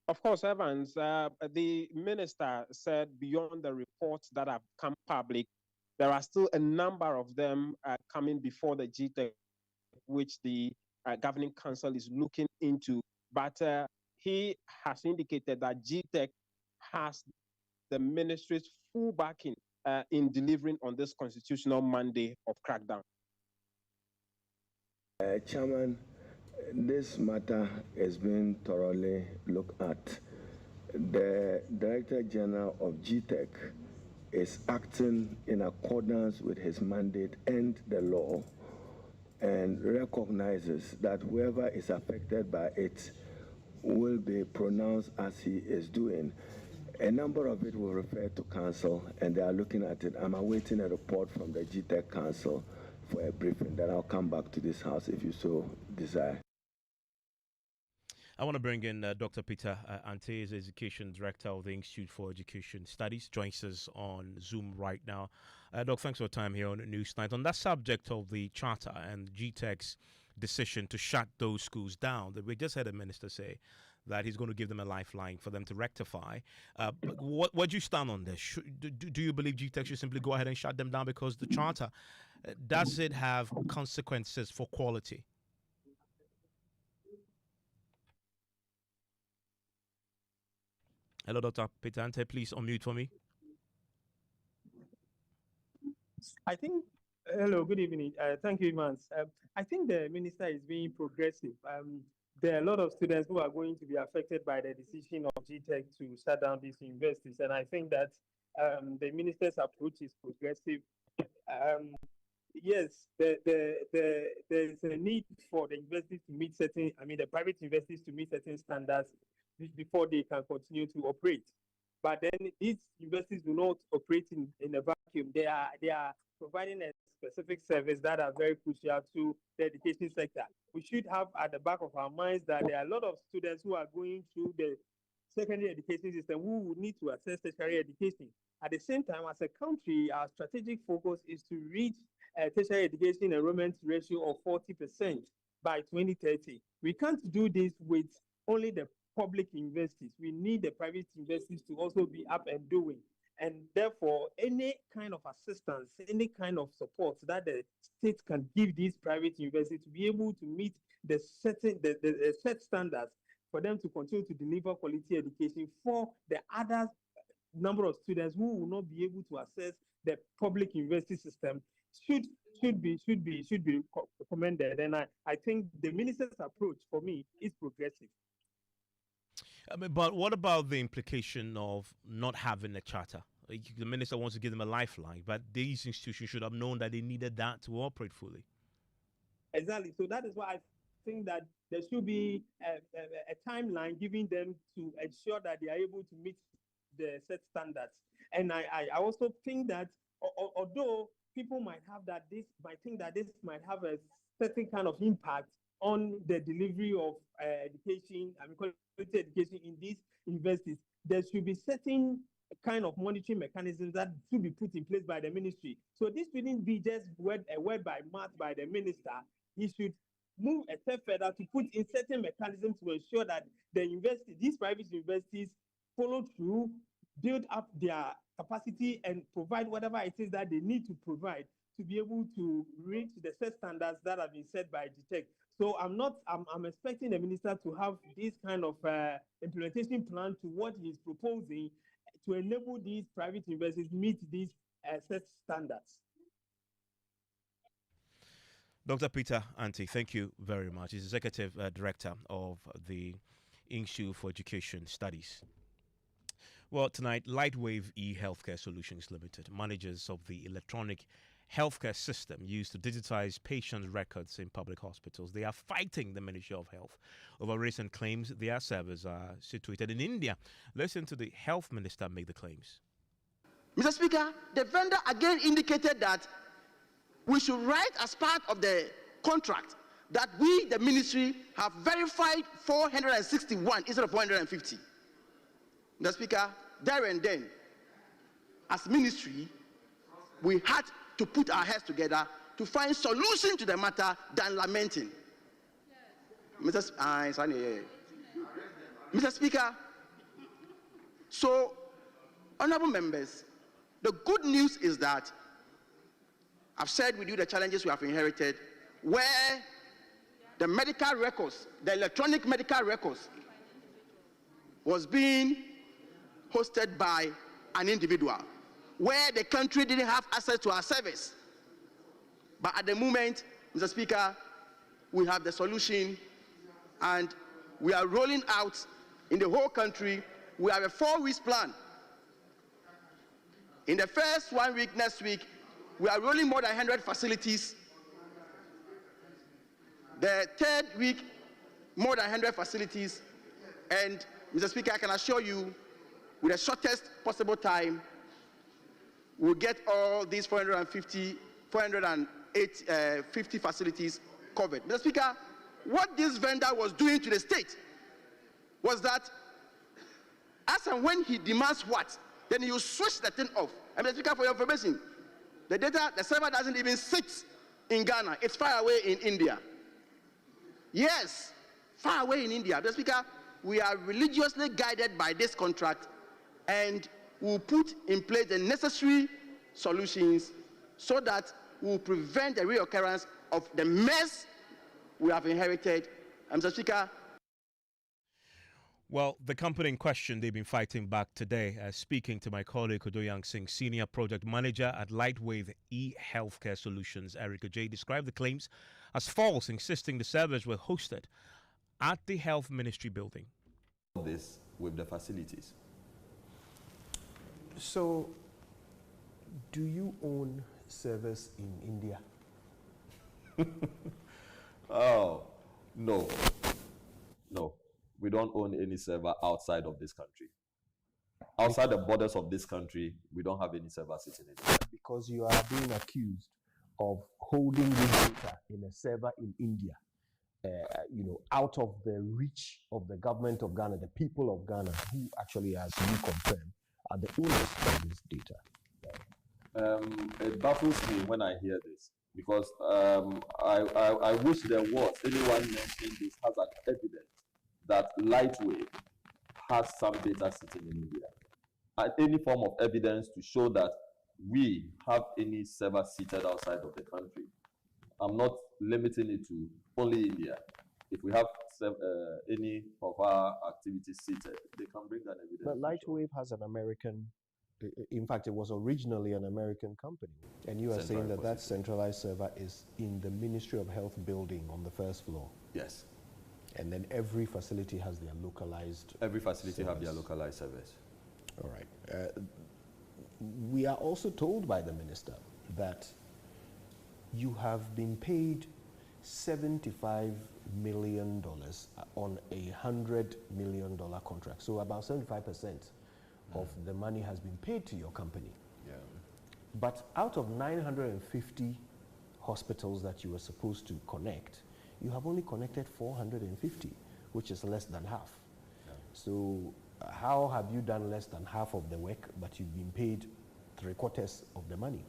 Of course, Evans, the minister said beyond the reports that have come public, there are still a number of them coming before the GTEC, which the governing council is looking into. But he has indicated that GTEC has the ministry's full backing in delivering on this constitutional mandate of crackdown. Chairman, this matter is being thoroughly looked at. The Director General of GTEC is acting in accordance with his mandate and the law, and recognizes that whoever is affected by it will be pronounced as he is doing. A number of it will refer to council, and they are looking at it. I'm awaiting a report from the GTEC council for a briefing. Then I'll come back to this house if you so desire. I want to bring in Dr. Peter Ante, is Education Director of the Institute for Education Studies, joins us on Zoom right now. Doc, thanks for your time here on Newsnight. On that subject of the charter and GTEC's decision to shut those schools down, that we just had a minister say that he's going to give them a lifeline for them to rectify. What do you stand on this? Do you believe GTEC should simply go ahead and shut them down because the charter, does it have consequences for quality? Hello, Dr. Peter Ante, please unmute for me. I think, hello, good evening. Thank you, Evans. I think the minister is being progressive. There are a lot of students who are going to be affected by the decision of GTEC to shut down these universities, and I think that the minister's approach is progressive. Yes, there is a need for the universities to meet certain, the private universities to meet certain standards before they can continue to operate. But then these universities do not operate in a vacuum. They are providing a specific service that are very crucial to the education sector. We should have at the back of our minds that there are a lot of students who are going through the secondary education system who would need to access tertiary education. At the same time, as a country, our strategic focus is to reach a tertiary education enrollment ratio of 40% by 2030. We can't do this with only the public universities. We need the private universities to also be up and doing. And therefore, any kind of assistance, any kind of support that the state can give these private universities to be able to meet the set standards for them to continue to deliver quality education for the other number of students who will not be able to access the public university system should be commended. And I think the minister's approach for me is progressive. But what about the implication of not having a charter? The minister wants to give them a lifeline, but these institutions should have known that they needed that to operate fully. Exactly. So that is why I think that there should be a timeline giving them to ensure that they are able to meet the set standards. And I also think that although people might think that this might have a certain kind of impact on the delivery of education, quality education in these universities, there should be certain kind of monitoring mechanisms that should be put in place by the ministry. So this shouldn't be just a word by mouth by the minister. He should move a step further to put in certain mechanisms to ensure that these private universities follow through, build up their capacity, and provide whatever it is that they need to provide to be able to reach the set standards that have been set by GTEC. So I'm expecting the minister to have this kind of implementation plan to what he's proposing to enable these private universities meet these set standards. Dr. Peter Anti, thank you very much. He's Executive Director of the Institute for Education Studies. Well, tonight, Lightwave e-Healthcare Solutions Limited, managers of the electronic healthcare system used to digitize patients' records in public hospitals. They are fighting the Ministry of Health over recent claims their servers are situated in India. Listen to the Health Minister make the claims. Mr. Speaker, the vendor again indicated that we should write as part of the contract that we, the ministry, have verified 461 instead of 450. Mr. Speaker, there and then, as ministry, we had to put our heads together to find solution to the matter than lamenting. Mr. Speaker, so, honorable members, the good news is that I've shared with you the challenges we have inherited, where the medical records, the electronic medical records, was being hosted by an individual, where the country didn't have access to our service. But at the moment, Mr. Speaker, we have the solution, and we are rolling out in the whole country. We have a 4-week plan. In the first 1 week, next week, we are rolling more than 100 facilities. The third week, more than 100 facilities. And, Mr. Speaker, I can assure you, with the shortest possible time, we'll get all these 450 facilities covered. Mr. Speaker, what this vendor was doing to the state was that as and when he demands what, then you switch the thing off. And Mr. Speaker, for your information, the data, the server doesn't even sit in Ghana. It's far away in India. Yes, far away in India. Mr. Speaker, we are religiously guided by this contract, and we'll put in place the necessary solutions so that we'll prevent the reoccurrence of the mess we have inherited. Mr. Speaker. Well, the company in question, they've been fighting back today. Speaking to my colleague, Kodoyang Singh, Senior Project Manager at Lightwave e-Healthcare Solutions, Eric J, described the claims as false, insisting the servers were hosted at the Health Ministry building. This with the facilities. So, do you own servers in India? Oh, no. No. We don't own any server outside of this country. Outside the borders of this country, we don't have any server sitting in it. Because you are being accused of holding this data in a server in India, out of the reach of the government of Ghana, the people of Ghana, who actually, as you confirm, are the owners of this data. It baffles me when I hear this, because I wish there was anyone mentioning this has an evidence that Lightwave has some data sitting in India. Any form of evidence to show that we have any server seated outside of the country. I'm not limiting it to only India. If we have any of our activities seated, they can bring that evidence. But Lightwave has an American, in fact, it was originally an American company. And you are saying that that centralized server is in the Ministry of Health building on the first floor? Yes. And then every facility has their localized Every facility service. have their localized service. All right. We are also told by the minister that you have been paid $75 million on a $100 million contract. So about 75% of the money has been paid to your company. Yeah. But out of 950 hospitals that you were supposed to connect, you have only connected 450, which is less than half. Yeah. So how have you done less than half of the work, but you've been paid 3/4 of the money?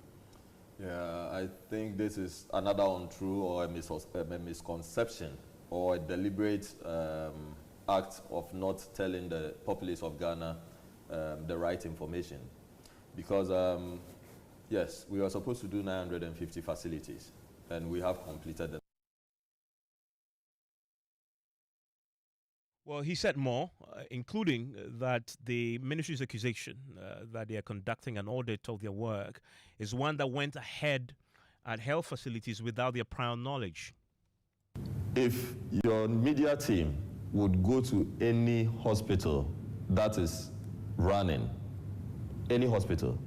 Yeah, I think this is another untrue or a misconception or a deliberate act of not telling the populace of Ghana the right information. Because, yes, we were supposed to do 950 facilities, and we have completed them. Well, he said more, including that the ministry's accusation that they are conducting an audit of their work is one that went ahead at health facilities without their prior knowledge. If your media team would go to any hospital that is running, any hospital,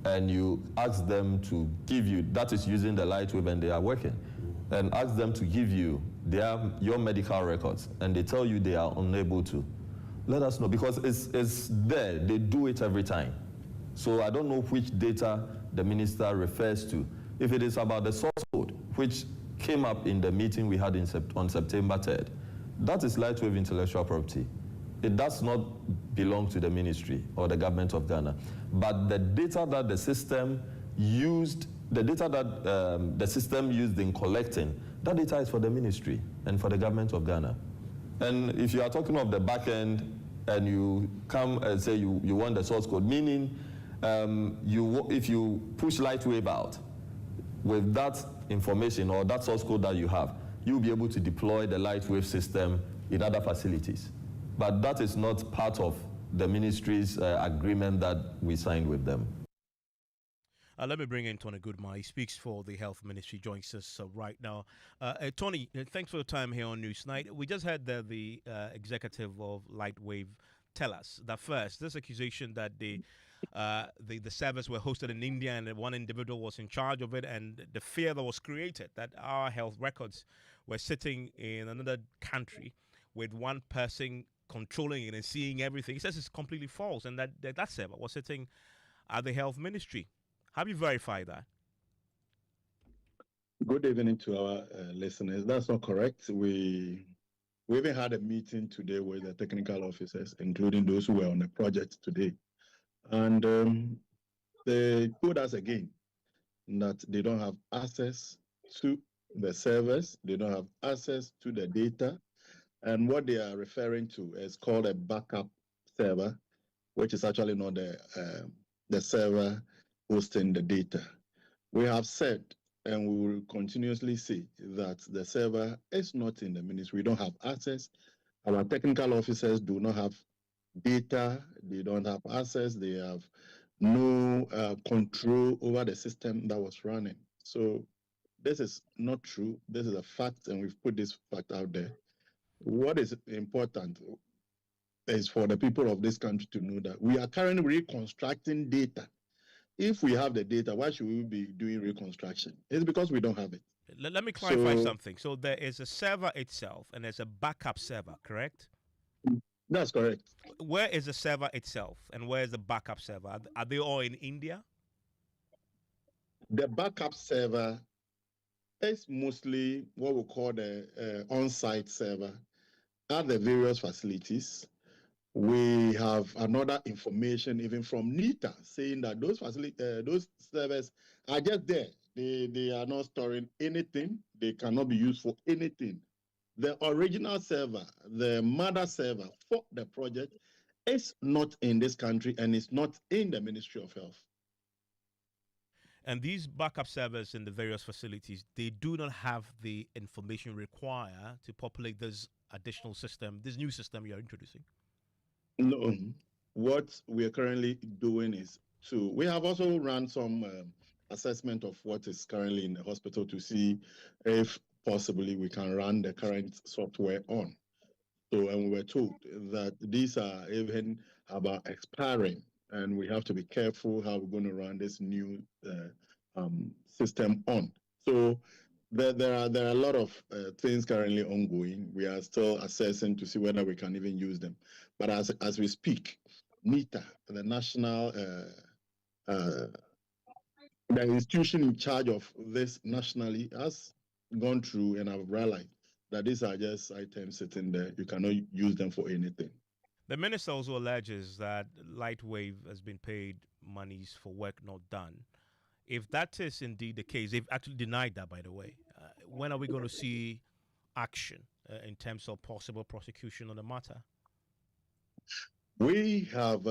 and you ask them to give you, that is using the light wave and they are working, and ask them to give you your medical records, and they tell you they are unable to, let us know, because it's there. They do it every time. So I don't know which data the minister refers to. If it is about the source code, which came up in the meeting we had on September 3rd, that is lightwave intellectual property. It does not belong to the ministry or the government of Ghana. But the data that the system used, the system used in collecting, that data is for the ministry and for the government of Ghana. And if you are talking of the back end and you come and say you want the source code, meaning if you push lightwave out with that information or that source code that you have, you'll be able to deploy the lightwave system in other facilities. But that is not part of the ministry's agreement that we signed with them. Let me bring in Tony Goodman. He speaks for the Health Ministry, joins us right now. Tony, thanks for your time here on Newsnight. We just heard the executive of Lightwave tell us that first, this accusation that the servers were hosted in India and one individual was in charge of it, and the fear that was created that our health records were sitting in another country with one person controlling it and seeing everything. He says it's completely false, and that server was sitting at the Health Ministry. Have you verified that? Good evening to our listeners. That's not correct. We even had a meeting today with the technical officers, including those who were on the project today. And they told us again that they don't have access to the servers, they don't have access to the data, and what they are referring to is called a backup server, which is actually not the server hosting the data. We have said, and we will continuously say, that the server is not in the ministry. We don't have access. Our technical officers do not have data. They don't have access. They have no control over the system that was running. So this is not true. This is a fact, and we've put this fact out there. What is important is for the people of this country to know that we are currently reconstructing data. If we have the data, why should we be doing reconstruction? It's because we don't have it. Let me clarify something. So there is a server itself and there's a backup server, correct? That's correct. Where is the server itself and where is the backup server? Are they all in India? The backup server is mostly what we call the on-site server at the various facilities. We have another information even from NITA saying that those servers are just there. They are not storing anything. They cannot be used for anything. The original server, the mother server for the project, is not in this country and is not in the Ministry of Health. And these backup servers in the various facilities, they do not have the information required to populate this additional system, this new system you're introducing? No. What we are currently doing is we have also run some assessment of what is currently in the hospital to see if possibly we can run the current software on. So, and we were told that these are even about expiring, and we have to be careful how we're going to run this new system on. So there are a lot of things currently ongoing. We are still assessing to see whether we can even use them. But as we speak, NITA, the national, the institution in charge of this nationally, has gone through and have realized that these are just items sitting there. You cannot use them for anything. The minister also alleges that Lightwave has been paid monies for work not done. If that is indeed the case, they've actually denied that, by the way. When are we going to see action in terms of possible prosecution on the matter? We have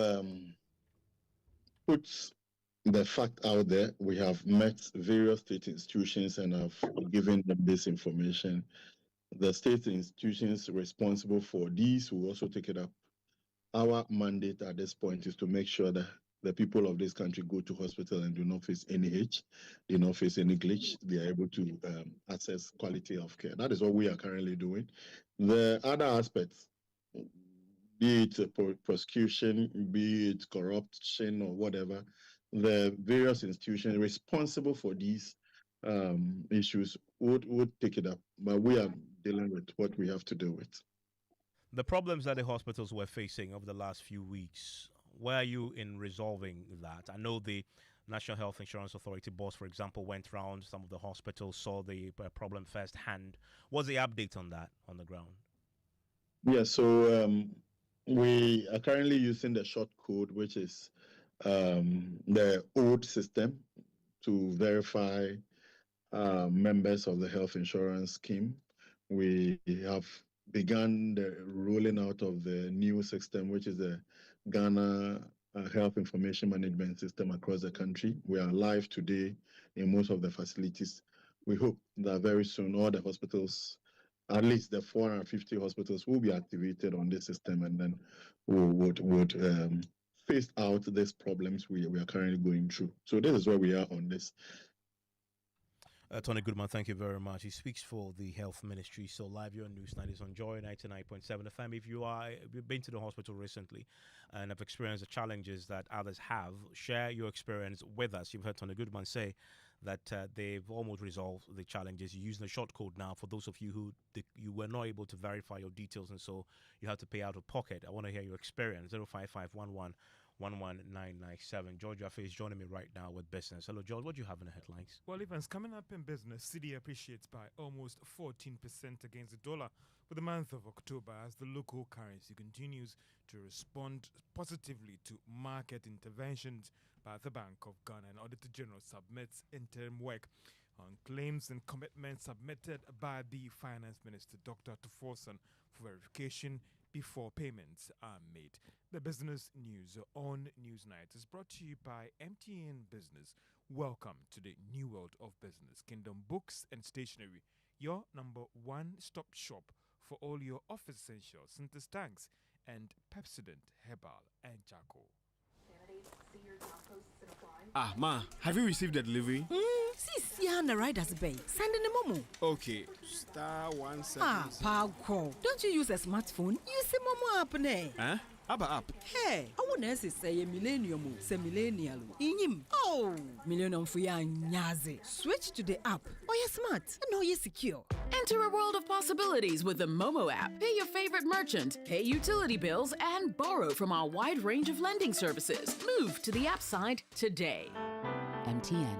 put the fact out there. We have met various state institutions and have given them this information. The state institutions responsible for these will also take it up. Our mandate at this point is to make sure that the people of this country go to hospital and do not face any hitch, do not face any glitch. They are able to access quality of care. That is what we are currently doing. The other aspects, be it prosecution, be it corruption or whatever, the various institutions responsible for these issues would take it up. But we are dealing with what we have to deal with. The problems that the hospitals were facing over the last few weeks, where are you in resolving that? I know the National Health Insurance Authority boss, for example, went around some of the hospitals, saw the problem firsthand. What's the update on that on the ground? Yeah, so we are currently using the short code, which is the old system to verify members of the health insurance scheme. We have begun the rolling out of the new system, which is the Ghana Health Information Management System across the country. We are live today in most of the facilities. We hope that very soon all the hospitals, at least the 450 hospitals, will be activated on this system, and then we would phase out these problems we are currently going through. So this is where we are on this. Tony Goodman, thank you very much. He speaks for the Health Ministry. So live here on Newsnight is on Joy 99.7 FM. If you've been to the hospital recently and have experienced the challenges that others have, share your experience with us. You've heard Tony Goodman say that they've almost resolved the challenges. You're using the short code now for those of you who you were not able to verify your details, and so you have to pay out of pocket. I want to hear your experience. 05511 11997. George Jaffe is joining me right now with business. Hello, George. What do you have in the headlines? Well, events coming up in business. Cedi appreciates by almost 14% against the dollar for the month of October as the local currency continues to respond positively to market interventions by the Bank of Ghana. And Auditor General submits interim work on claims and commitments submitted by the Finance Minister, Dr. Tuforson, for verification before payments are made. The business news on Newsnight is brought to you by MTN Business. Welcome to the new world of business. Kingdom Books and Stationery, your number one stop shop for all your office essentials, Sinter's tanks, and Pepsodent Herbal and Charcoal. Ah, Ma, have you received the delivery? Sis, yeah, the rider's bay. Send in the momo. Okay, *170. Ah, Pau, don't you use a smartphone? Use the momo app, ne? Huh? App. Hey, I want to say a millennium, say millennial. Inim. Oh, millennium for ya nyaze. Switch to the app. Oh, you're smart. And oh, you're secure. Enter a world of possibilities with the Momo app. Pay your favorite merchant, pay utility bills, and borrow from our wide range of lending services. Move to the app side today. MTN.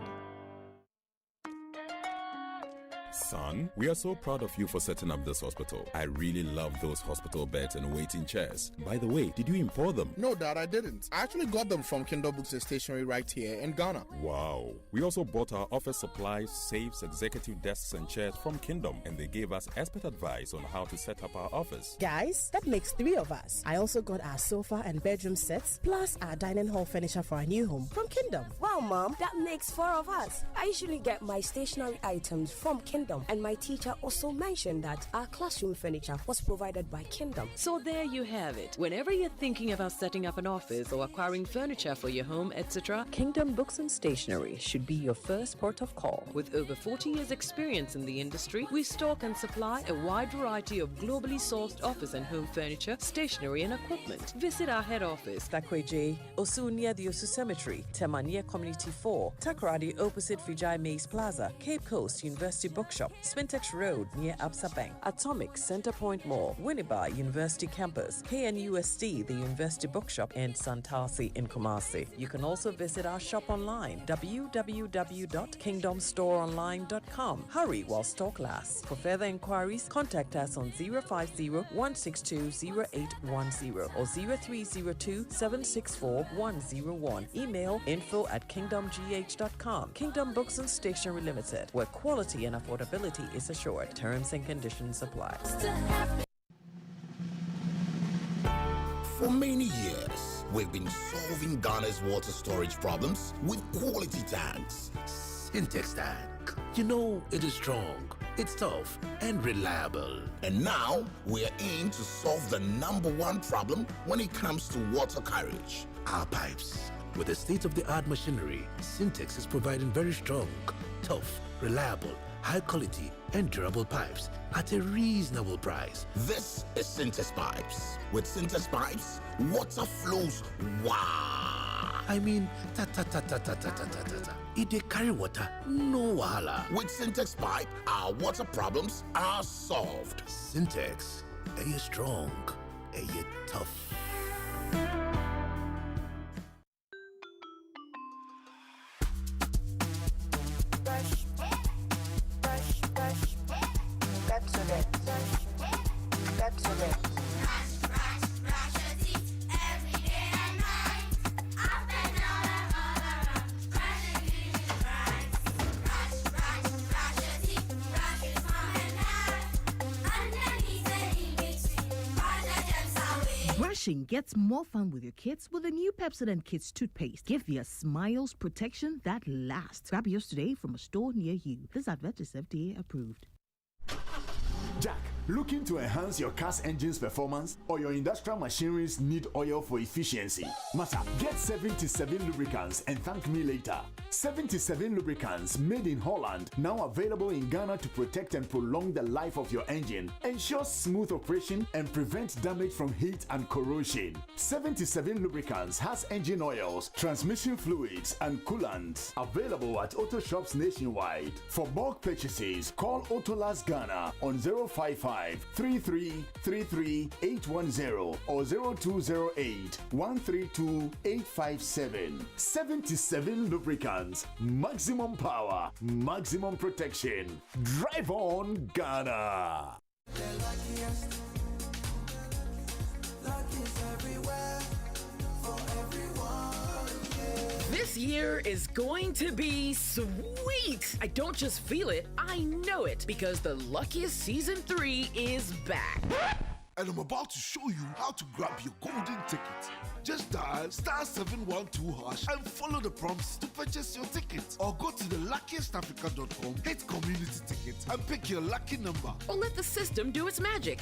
Son, we are so proud of you for setting up this hospital. I really love those hospital beds and waiting chairs. By the way, did you import them? No, Dad, I didn't. I actually got them from Kingdom Books and Stationery right here in Ghana. Wow. We also bought our office supplies, safes, executive desks and chairs from Kingdom, and they gave us expert advice on how to set up our office. Guys, that makes 3 of us. I also got our sofa and bedroom sets, plus our dining hall furniture for our new home from Kingdom. Wow, Mom, that makes 4 of us. I usually get my stationery items from Kingdom, and my teacher also mentioned that our classroom furniture was provided by Kingdom. So there you have it. Whenever you're thinking about setting up an office or acquiring furniture for your home, etc., Kingdom Books and Stationery should be your first port of call. With over 40 years experience in the industry, we stock and supply a wide variety of globally sourced office and home furniture, stationery and equipment. Visit our head office, Takweje, Osu near the Osu Cemetery, Temania Community 4, Takoradi opposite Vijay Mays Plaza, Cape Coast University Bookshop, Spintex Road near Absa Bank, Atomic Centerpoint Mall, Winneba University Campus, KNUST, the University Bookshop, and Santasi in Kumasi. You can also visit our shop online, www.kingdomstoreonline.com. Hurry while stock lasts. For further inquiries, contact us on 050-162-0810 or 0302-764-101. Email info@kingdomgh.com. Kingdom Books and Stationery Limited, where quality and affordability is assured. Terms and conditions apply. For many years, we've been solving Ghana's water storage problems with quality tanks. Sintex tank. You know, it is strong, it's tough and reliable. And now we're in to solve the number one problem when it comes to water carriage: our pipes. With the state-of-the-art machinery, Syntex is providing very strong, tough, reliable, high quality and durable pipes at a reasonable price. This is Syntex Pipes. With Syntex Pipes, water flows wow. I mean, ta-ta-ta-ta-ta-ta-ta-ta-ta. If they carry water, no wahala. With Syntex Pipe, our water problems are solved. Syntex, are you strong? Are you tough? Brushing gets more fun with your kids with the new Pepsodent Kids toothpaste. Give your smiles protection that lasts. Grab yours today from a store near you. This advert is FDA approved. Jack, looking to enhance your car's engine's performance, or your industrial machineries need oil for efficiency? Matter, get 77 lubricants and thank me later. 77 lubricants made in Holland, now available in Ghana to protect and prolong the life of your engine, ensure smooth operation and prevent damage from heat and corrosion. 77 lubricants has engine oils, transmission fluids and coolants available at auto shops nationwide. For bulk purchases, call Autolas Ghana on 055 3333 810 or 0208 132 857. 77 lubricants. Maximum power, maximum protection. Drive on, Ghana. This year is going to be sweet. I don't just feel it, I know it, because the Luckiest Season 3 is back. And I'm about to show you how to grab your golden ticket. Just dial *712# and follow the prompts to purchase your ticket. Or go to theluckiestafrica.com, hit community tickets, and pick your lucky number. Or let the system do its magic.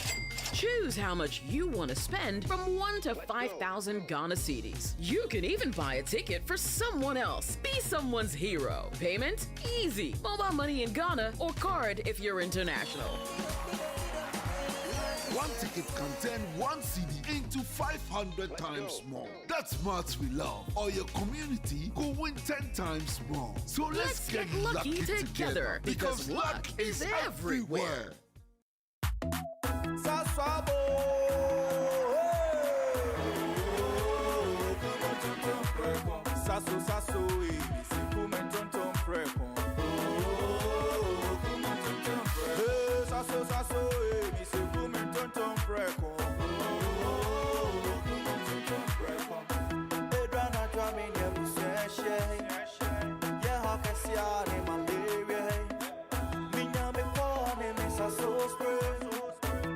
Choose how much you want to spend from 1 to 5,000 Ghana cedis. You can even buy a ticket for someone else. Be someone's hero. Payment? Easy. Mobile money in Ghana or card if you're international. One ticket can turn one CD into 500 times more. That's maths we love. Or your community will win 10 times more. So let's get lucky together, because luck is everywhere.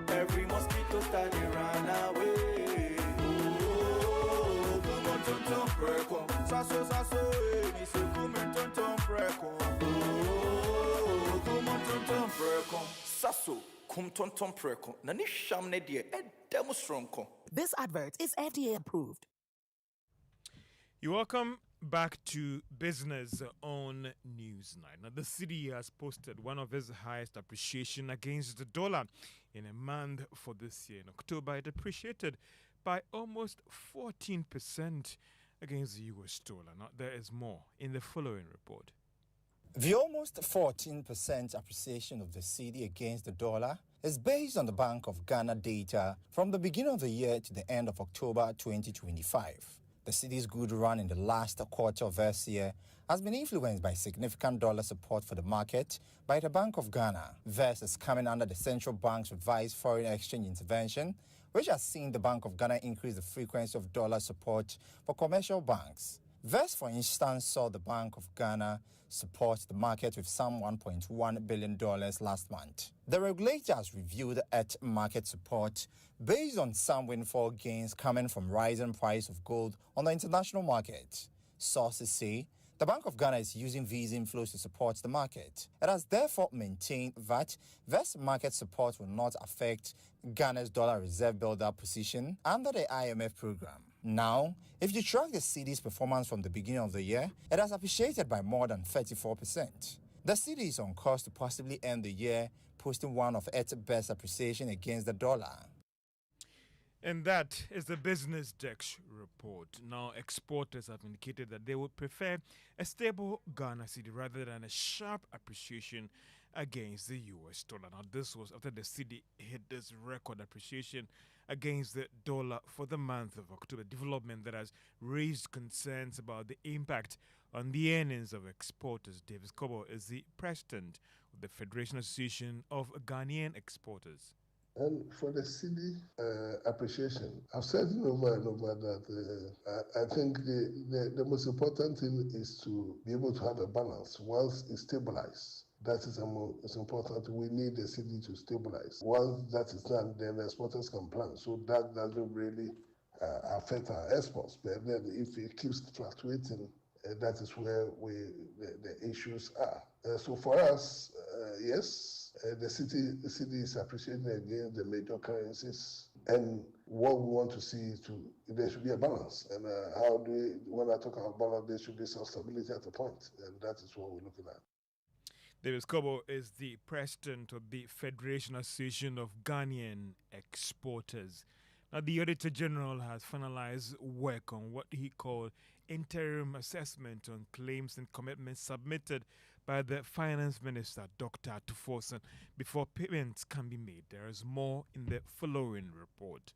Every mosquito study run away. This advert is FDA approved. You're welcome back to Business on Newsnight. Now, the city has posted one of its highest appreciation against the dollar in a month for this year. In October, it appreciated by almost 14% against the US dollar. Now, there is more in the following report. The almost 14% appreciation of the cedi against the dollar is based on the Bank of Ghana data from the beginning of the year to the end of October 2025. The cedi's good run in the last quarter of this year has been influenced by significant dollar support for the market by the Bank of Ghana. This is coming under the central bank's revised foreign exchange intervention, which has seen the Bank of Ghana increase the frequency of dollar support for commercial banks. This, for instance, saw the Bank of Ghana support the market with some $1.1 billion last month. The regulator has reviewed at-market support based on some windfall gains coming from rising price of gold on the international market. Sources say The Bank of Ghana is using these inflows to support the market. It has therefore maintained that this market support will not affect Ghana's dollar reserve buildup position under the IMF program. Now, if you track the cedi's performance from the beginning of the year, it has appreciated by more than 34%. The cedi is on course to possibly end the year posting one of its best appreciation against the dollar. And that is the Business Desk report. Now, exporters have indicated that they would prefer a stable Ghana cedi rather than a sharp appreciation against the US dollar. Now, this was after the cedi hit this record appreciation against the dollar for the month of October, development that has raised concerns about the impact on the earnings of exporters. Davis Kobo is the president of the Federation Association of Ghanaian Exporters. And for the cedi appreciation, I've said it over and over that I think the most important thing is to be able to have a balance once it's stabilized. That is it's important. We need the cedi to stabilize. Once that is done, then the exporters can plan. So that doesn't really affect our exports. But then if it keeps fluctuating, that is where the issues are. So for us, yes, the cedi is appreciating against the major currencies. And what we want to see is there should be a balance. And when I talk about balance, there should be some stability at the point. And that is what we're looking at. Davis Kobo is the president of the Federation Association of Ghanaian Exporters. Now, the Auditor General has finalized work on what he called interim assessment on claims and commitments submitted by the Finance Minister, Dr. Tuforson, before payments can be made. There is more in the following report.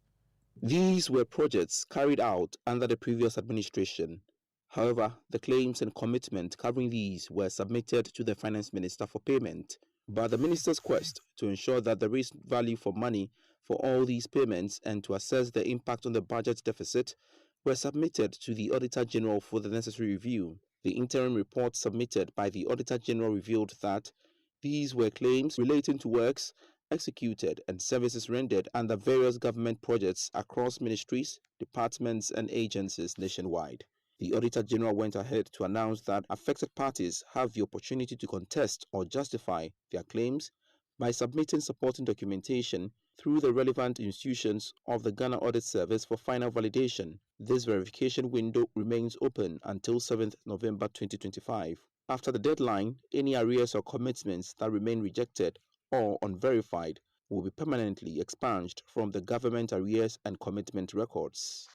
These were projects carried out under the previous administration. However, the claims and commitment covering these were submitted to the Finance Minister for payment. But the Minister's quest to ensure that there is value for money for all these payments and to assess the impact on the budget deficit were submitted to the Auditor General for the necessary review. The interim report submitted by the Auditor General revealed that these were claims relating to works executed and services rendered under various government projects across ministries, departments and agencies nationwide. The Auditor General went ahead to announce that affected parties have the opportunity to contest or justify their claims by submitting supporting documentation through the relevant institutions of the Ghana Audit Service for final validation. This verification window remains open until 7th November 2025. After the deadline, any arrears or commitments that remain rejected or unverified will be permanently expunged from the government arrears and commitment records.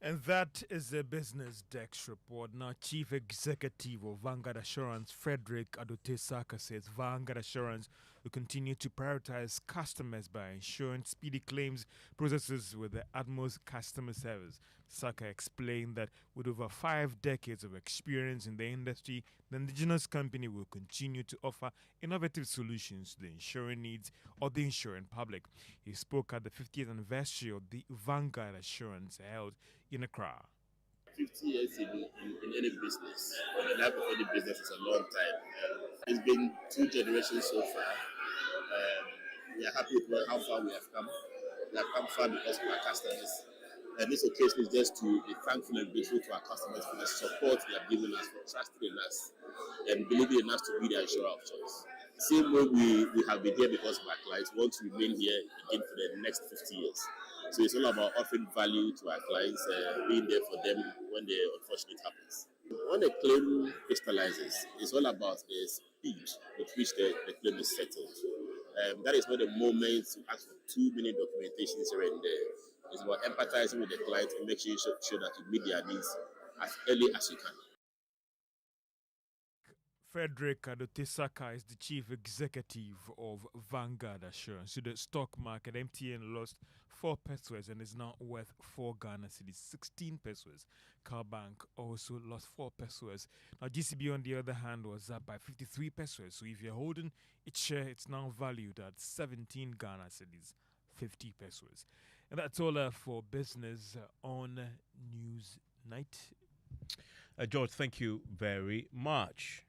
And that is the Business Desk report. Now, Chief Executive of Vanguard Assurance, Frederick Adotesaka, says Vanguard Assurance will continue to prioritize customers by ensuring speedy claims processes with the utmost customer service. Saka explained that with over 5 decades of experience in the industry, the indigenous company will continue to offer innovative solutions to the insuring needs of the insuring public. He spoke at the 50th anniversary of the Vanguard Assurance held in Accra. 50 years in any business, or the life of any business is a long time. It's been 2 generations so far. We are happy with how far we have come. We have come far because of our customers. And this occasion is just to be thankful and grateful to our customers for the support they have given us, for trusting in us, and believing in us to be the insurer of choice. Same way we have been here because of our clients, we want to remain here again for the next 50 years. So it's all about offering value to our clients, being there for them when the unfortunate happens. When a claim crystallizes, it's all about the speed with which the claim is settled. That is not the moment to ask for too many documentations here and there. It's about empathizing with the client and making sure that you meet their needs as early as you can. Frederick Adotesaka is the chief executive of Vanguard Assurance. To the stock market, MTN lost 4 pesos and is now worth 4 Ghana cedis, 16 pesos. Bank also lost 4 pesos. Now, GCB, on the other hand, was up by 53 pesos. So if you're holding its share, it's now valued at 17 Ghana cedis, 50 pesos. And that's all for business on News Night. George, thank you very much.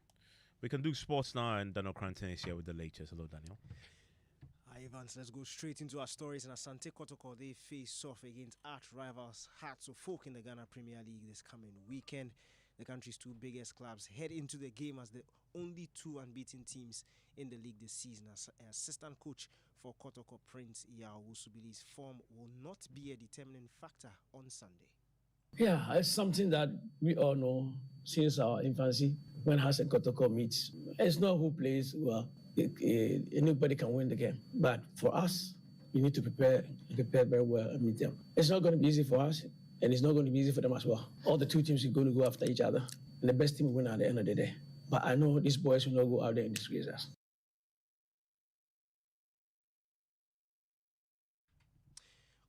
We can do sports now, and Daniel Cranton is here with the latest. Hello, Daniel. Hi, Evans. Let's go straight into our stories. And Asante Kotoko, they face off against arch rivals Hearts of Folk in the Ghana Premier League this coming weekend. the country's two biggest clubs, head into the game as the only two unbeaten teams in the league this season. As assistant coach for Kotoko, Prince Yawusu believes form will not be a determining factor on Sunday. Yeah, it's something that we all know since our infancy when Hassan Kotoko meets. It's not who plays well. Anybody can win the game. But for us, we need to prepare very well and meet them. It's not going to be easy for us, and it's not going to be easy for them as well. All the two teams are going to go after each other, and the best team will win at the end of the day. But I know these boys will not go out there and disgrace us.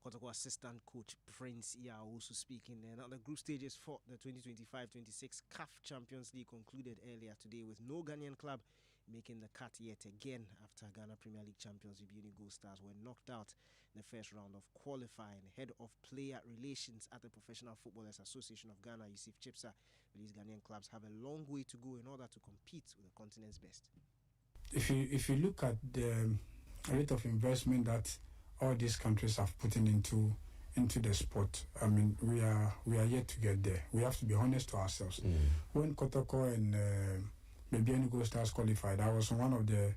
Kotoko assistant coach Prince Iya also speaking there. Now the group stages for the 2025-26 CAF Champions League concluded earlier today with no Ghanaian club making the cut yet again after Ghana Premier League champions Hwidiem Gold Stars were knocked out in the first round of qualifying. Head of player relations at the Professional Footballers Association of Ghana, Yusuf Chipsa, these Ghanaian clubs have a long way to go in order to compete with the continent's best. If you look at the rate of investment that all these countries have put into the sport, I mean, we are yet to get there. We have to be honest to ourselves. When Kotoko and Hwidiem Gold Stars qualified, I was on one of the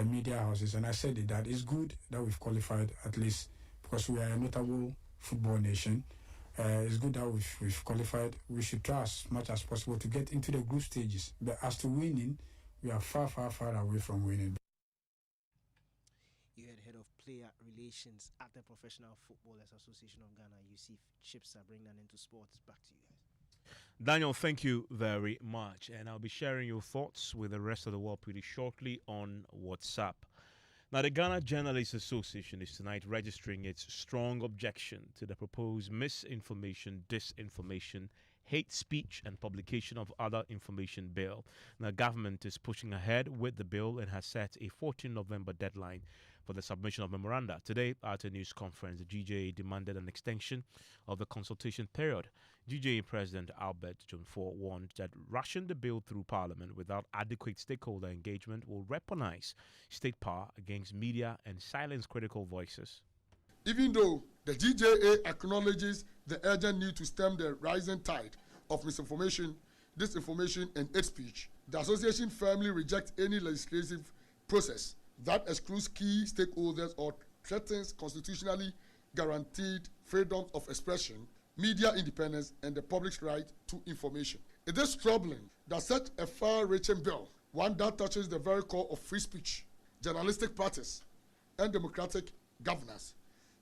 media houses, and I said that it's good that we've qualified, at least because we are a notable football nation. It's good that we've qualified. We should try as much as possible to get into the group stages. But as to winning, we are far away from winning. You had head of player relations at the Professional Footballers Association of Ghana, Yusuf Chipsa. Bring that into sports. Back to you guys. Daniel, thank you very much. And I'll be sharing your thoughts with the rest of the world pretty shortly on WhatsApp. Now, the Ghana Journalists Association is tonight registering its strong objection to the proposed misinformation, disinformation, hate speech and publication of other information bill. Now, government is pushing ahead with the bill and has set a 14 November deadline for the submission of memoranda. Today, at a news conference, the GJA demanded an extension of the consultation period. GJA President Albert Jonfor warned that rushing the bill through Parliament without adequate stakeholder engagement will weaponize state power against media and silence critical voices. Even though the GJA acknowledges the urgent need to stem the rising tide of misinformation, disinformation, and hate speech, the association firmly rejects any legislative process that excludes key stakeholders or threatens constitutionally guaranteed freedom of expression, media independence, and the public's right to information. It is troubling that such a far-reaching bill, one that touches the very core of free speech, journalistic practice, and democratic governance,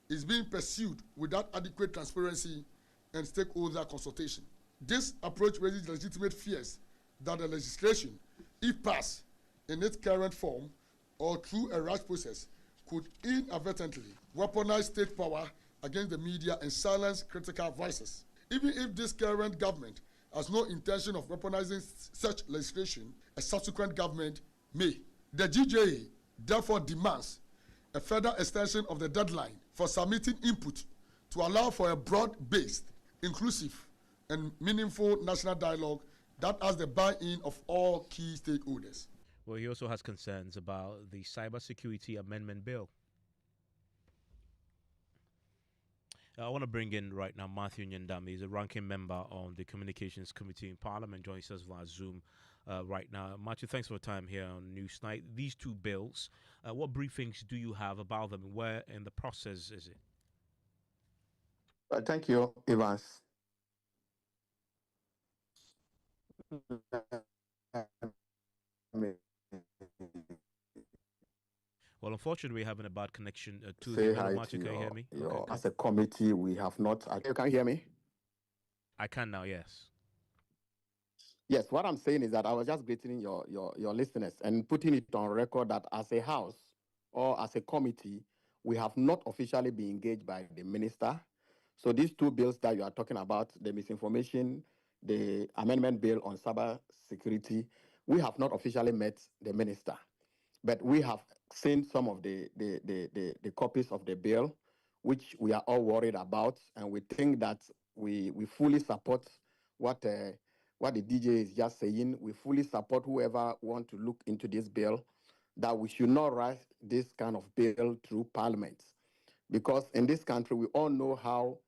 is being pursued without adequate transparency and stakeholder consultation. This approach raises legitimate fears that the legislation, if passed in its current form or through a rush process, could inadvertently weaponize state power against the media and silence critical voices. Even if this current government has no intention of weaponizing such legislation, a subsequent government may. The GJA therefore demands a further extension of the deadline for submitting input to allow for a broad-based, inclusive, and meaningful national dialogue that has the buy-in of all key stakeholders. Well, he also has concerns about the Cybersecurity Amendment Bill. I want to bring in right now Matthew Nyandami. He's a ranking member on the Communications Committee in Parliament, joins us via Zoom right now. Matthew, thanks for your time here on Newsnight. These two bills, what briefings do you have about them? Where in the process is it? Thank you, Evans. Well, unfortunately, we're having a bad connection to Say the hi Matthew, to can you hear me? Okay. As a committee, we have not. You can hear me? I can now, yes. Yes, what I'm saying is that I was just greeting your listeners and putting it on record that as a house or as a committee, we have not officially been engaged by the minister. So these two bills that you are talking about, the misinformation, the amendment bill on cyber security, we have not officially met the minister. But we have seen some of the copies of the bill, which we are all worried about, and we think that we fully support what the DJ is just saying. We fully support whoever want to look into this bill, that we should not rush this kind of bill through Parliament, because in this country we all know how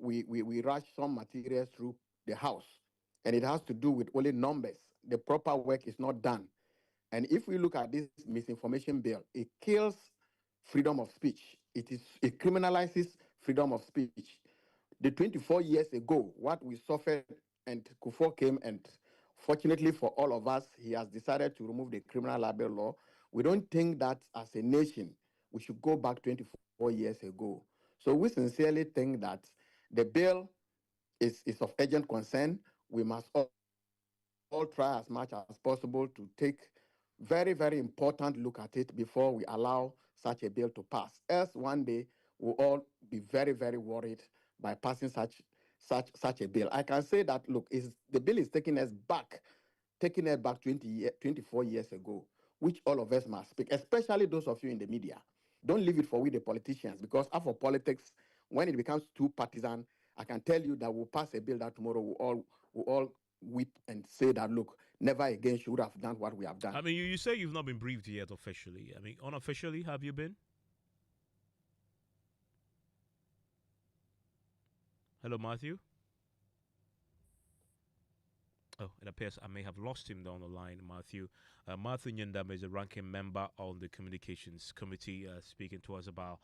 we rush some materials through the House, and it has to do with only numbers. The proper work is not done. And if we look at this misinformation bill, it kills freedom of speech. It criminalizes freedom of speech. The 24 years ago, what we suffered, and Kufuor came, and fortunately for all of us, he has decided to remove the criminal libel law. We don't think that as a nation, we should go back 24 years ago. So we sincerely think that the bill is of urgent concern. We must all try as much as possible to take very, very important look at it before we allow such a bill to pass. Else one day we'll all be very, very worried by passing such a bill. I can say that, look, the bill is taking us back 24 years ago, which all of us must speak, especially those of you in the media. Don't leave it for we, the politicians, because after politics, when it becomes too partisan, I can tell you that we'll pass a bill that tomorrow we'll all weep and say that, look, never again should have done what we have done. I mean, you say you've not been briefed yet officially. I mean, unofficially, have you been? Hello, Matthew? Oh, it appears I may have lost him down the line, Matthew. Matthew Nyandam is a ranking member on the Communications Committee, speaking to us about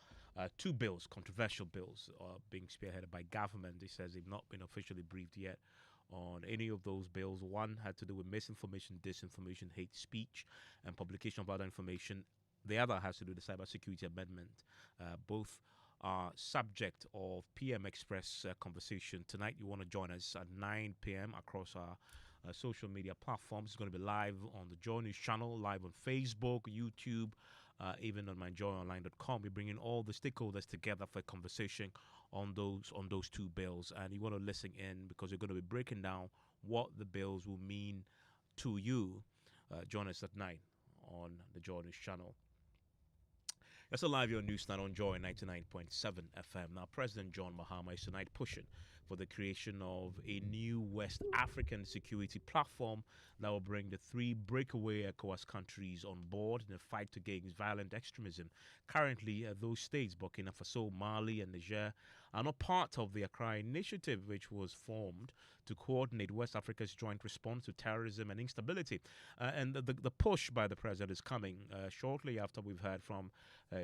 two bills, controversial bills, being spearheaded by government. He says they've not been officially briefed yet on any of those bills. One had to do with misinformation, disinformation, hate speech, and publication of other information. The other has to do with the Cybersecurity Amendment. Both are subject of PM Express conversation. Tonight, you want to join us at 9 p.m. across our social media platforms. It's going to be live on the Joy News channel, live on Facebook, YouTube, even on myjoyonline.com. We're bringing all the stakeholders together for a conversation on those two bills. And you want to listen in because we're going to be breaking down what the bills will mean to you. Join us at 9 on the Joy News channel. That's a live on Newsnight on Joy 99.7 FM. Now, President John Mahama is tonight pushing for the creation of a new West African security platform that will bring the three breakaway ECOWAS countries on board in the fight against violent extremism. Currently, those states, Burkina Faso, Mali, and Niger, are not part of the Accra Initiative, which was formed to coordinate West Africa's joint response to terrorism and instability. And the push by the president is coming shortly after we've heard from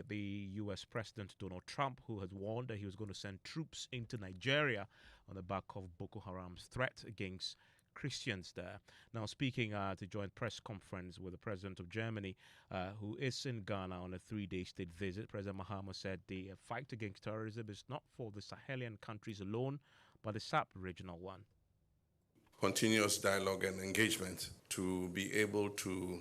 the U.S. President Donald Trump, who has warned that he was going to send troops into Nigeria on the back of Boko Haram's threat against Christians there. Now, speaking at a joint press conference with the President of Germany, who is in Ghana on a 3-day state visit, President Mahama said the fight against terrorism is not for the Sahelian countries alone, but the sub-regional one. Continuous dialogue and engagement to be able to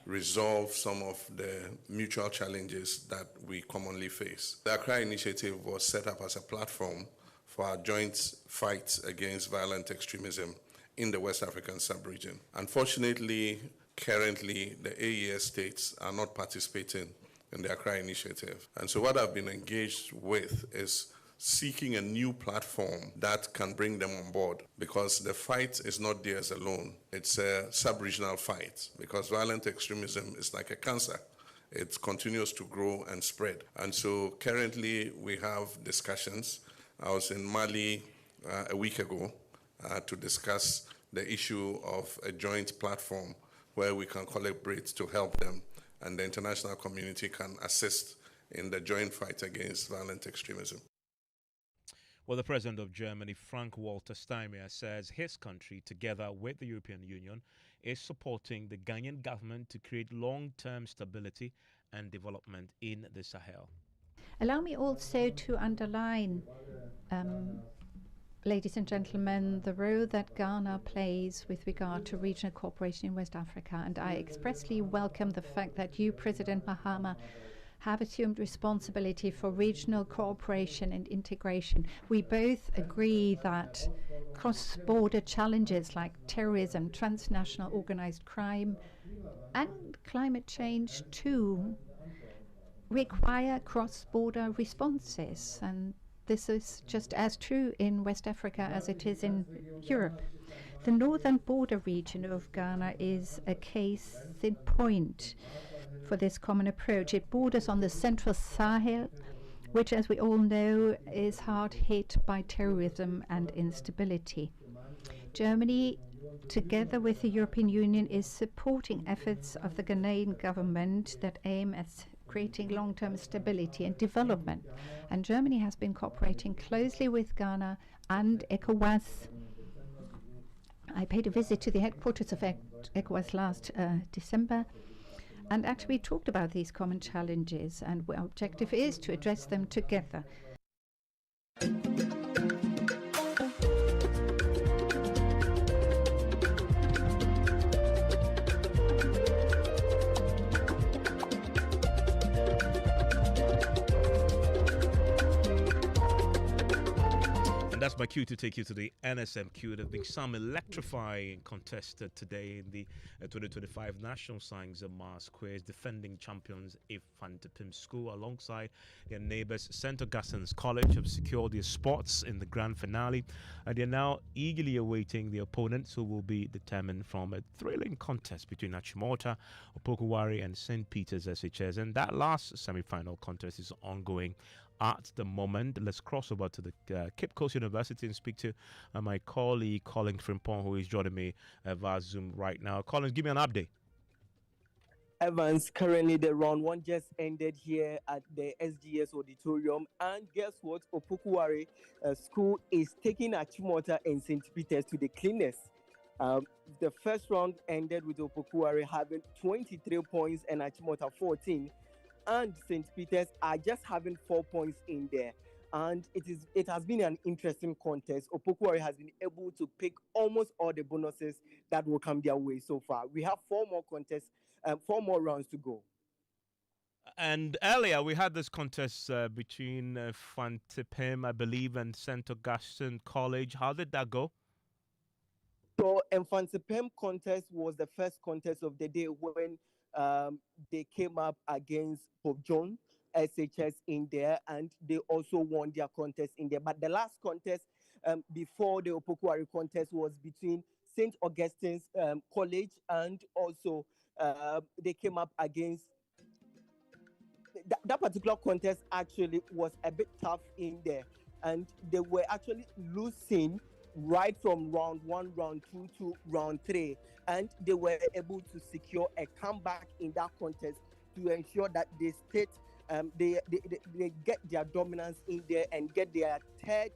resolve some of the mutual challenges that we commonly face. The Accra Initiative was set up as a platform for our joint fight against violent extremism in the West African sub-region. Unfortunately, currently, the AES states are not participating in the Accra Initiative. And so what I've been engaged with is seeking a new platform that can bring them on board, because the fight is not theirs alone. It's a sub-regional fight, because violent extremism is like a cancer. It continues to grow and spread. And so currently we have discussions. I was in Mali a week ago to discuss the issue of a joint platform where we can collaborate to help them, and the international community can assist in the joint fight against violent extremism. Well, the President of Germany, Frank-Walter Steinmeier, says his country, together with the European Union, is supporting the Ghanaian government to create long-term stability and development in the Sahel. Allow me also to underline, ladies and gentlemen, the role that Ghana plays with regard to regional cooperation in West Africa. And I expressly welcome the fact that you, President Mahama, have assumed responsibility for regional cooperation and integration. We both agree that cross-border challenges like terrorism, transnational organized crime, and climate change too require cross-border responses. And this is just as true in West Africa as it is in Europe. The northern border region of Ghana is a case in point for this common approach. It borders on the central Sahel, which, as we all know, is hard hit by terrorism and instability. Germany together with the European Union, is supporting efforts of the Ghanaian government that aim at creating long-term stability and development. And Germany has been cooperating closely with Ghana and ECOWAS. I paid a visit to the headquarters of ECOWAS last December, and actually talked about these common challenges, and our objective is to address them together. That's my cue to take you to the NSMQ. There have been some electrifying contests today in the 2025 National Science and Maths Quiz. Defending champions Ahafo School alongside their neighbours St. Augustine's College have secured their spots in the grand finale, and they're now eagerly awaiting the opponents who will be determined from a thrilling contest between Achimota, Opokuwari and St. Peter's SHS. And that last semi-final contest is ongoing at the moment. Let's cross over to the Cape Coast University and speak to my colleague Colin Frimpong, who is joining me via Zoom right now. Colin, give me an update. Evans, currently the round one just ended here at the SGS auditorium, and guess what? Opokuwari School is taking Achimota and St. Peter's to the cleaners. The first round ended with Opokuwari having 23 points and Achimota 14. And St. Peter's are just having 4 points in there. And it has been an interesting contest. Opokuwari has been able to pick almost all the bonuses that will come their way so far. We have 4 more contests, 4 more rounds to go. And earlier we had this contest between Fantipim, I believe, and St. Augustine College. How did that go? So Fantipim contest was the first contest of the day when they came up against Pope John SHS in there, and they also won their contest in there. But the last contest before the Opokuwari contest was between St. Augustine's College, and also they came up against that particular contest. Actually was a bit tough in there, and they were actually losing right from round 1, round 2 to round 3, and they were able to secure a comeback in that contest to ensure that they stayed, they get their dominance in there and get their third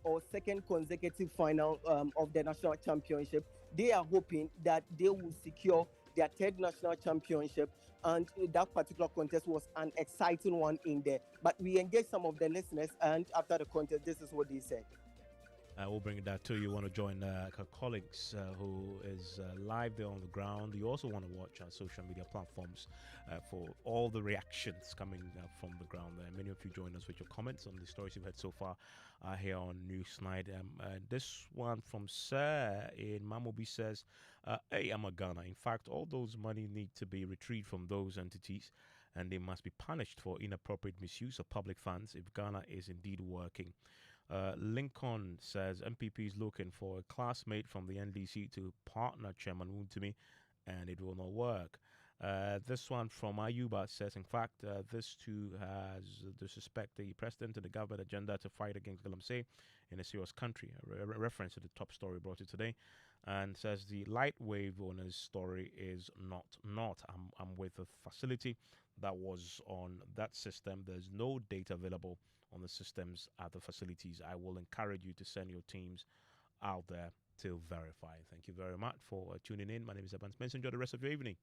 or second consecutive final of the national championship. They are hoping that they will secure their third national championship, and that particular contest was an exciting one in there. But we engaged some of the listeners, and after the contest, this is what they said. We'll bring that to you. Want to join colleagues who is live there on the ground. You also want to watch our social media platforms for all the reactions coming from the ground there. Many of you join us with your comments on the stories you've heard so far here on Newsnight. This one from Sir in Mamobi says, hey, I'm a Ghana. In fact, all those money need to be retrieved from those entities, and they must be punished for inappropriate misuse of public funds if Ghana is indeed working. Lincoln says MPP is looking for a classmate from the NDC to partner Chairman Wuntumi, and it will not work. This one from Ayuba says, in fact, this too has to suspect the president and the government agenda to fight against Galamsey in a serious country. A reference to the top story brought it today, and says the light wave owners story is not. I'm with a facility that was on that system. There's no data available on the systems at the facilities. I will encourage you to send your teams out there to verify. Thank you very much for tuning in. My name is Mensah. Enjoy the rest of your evening.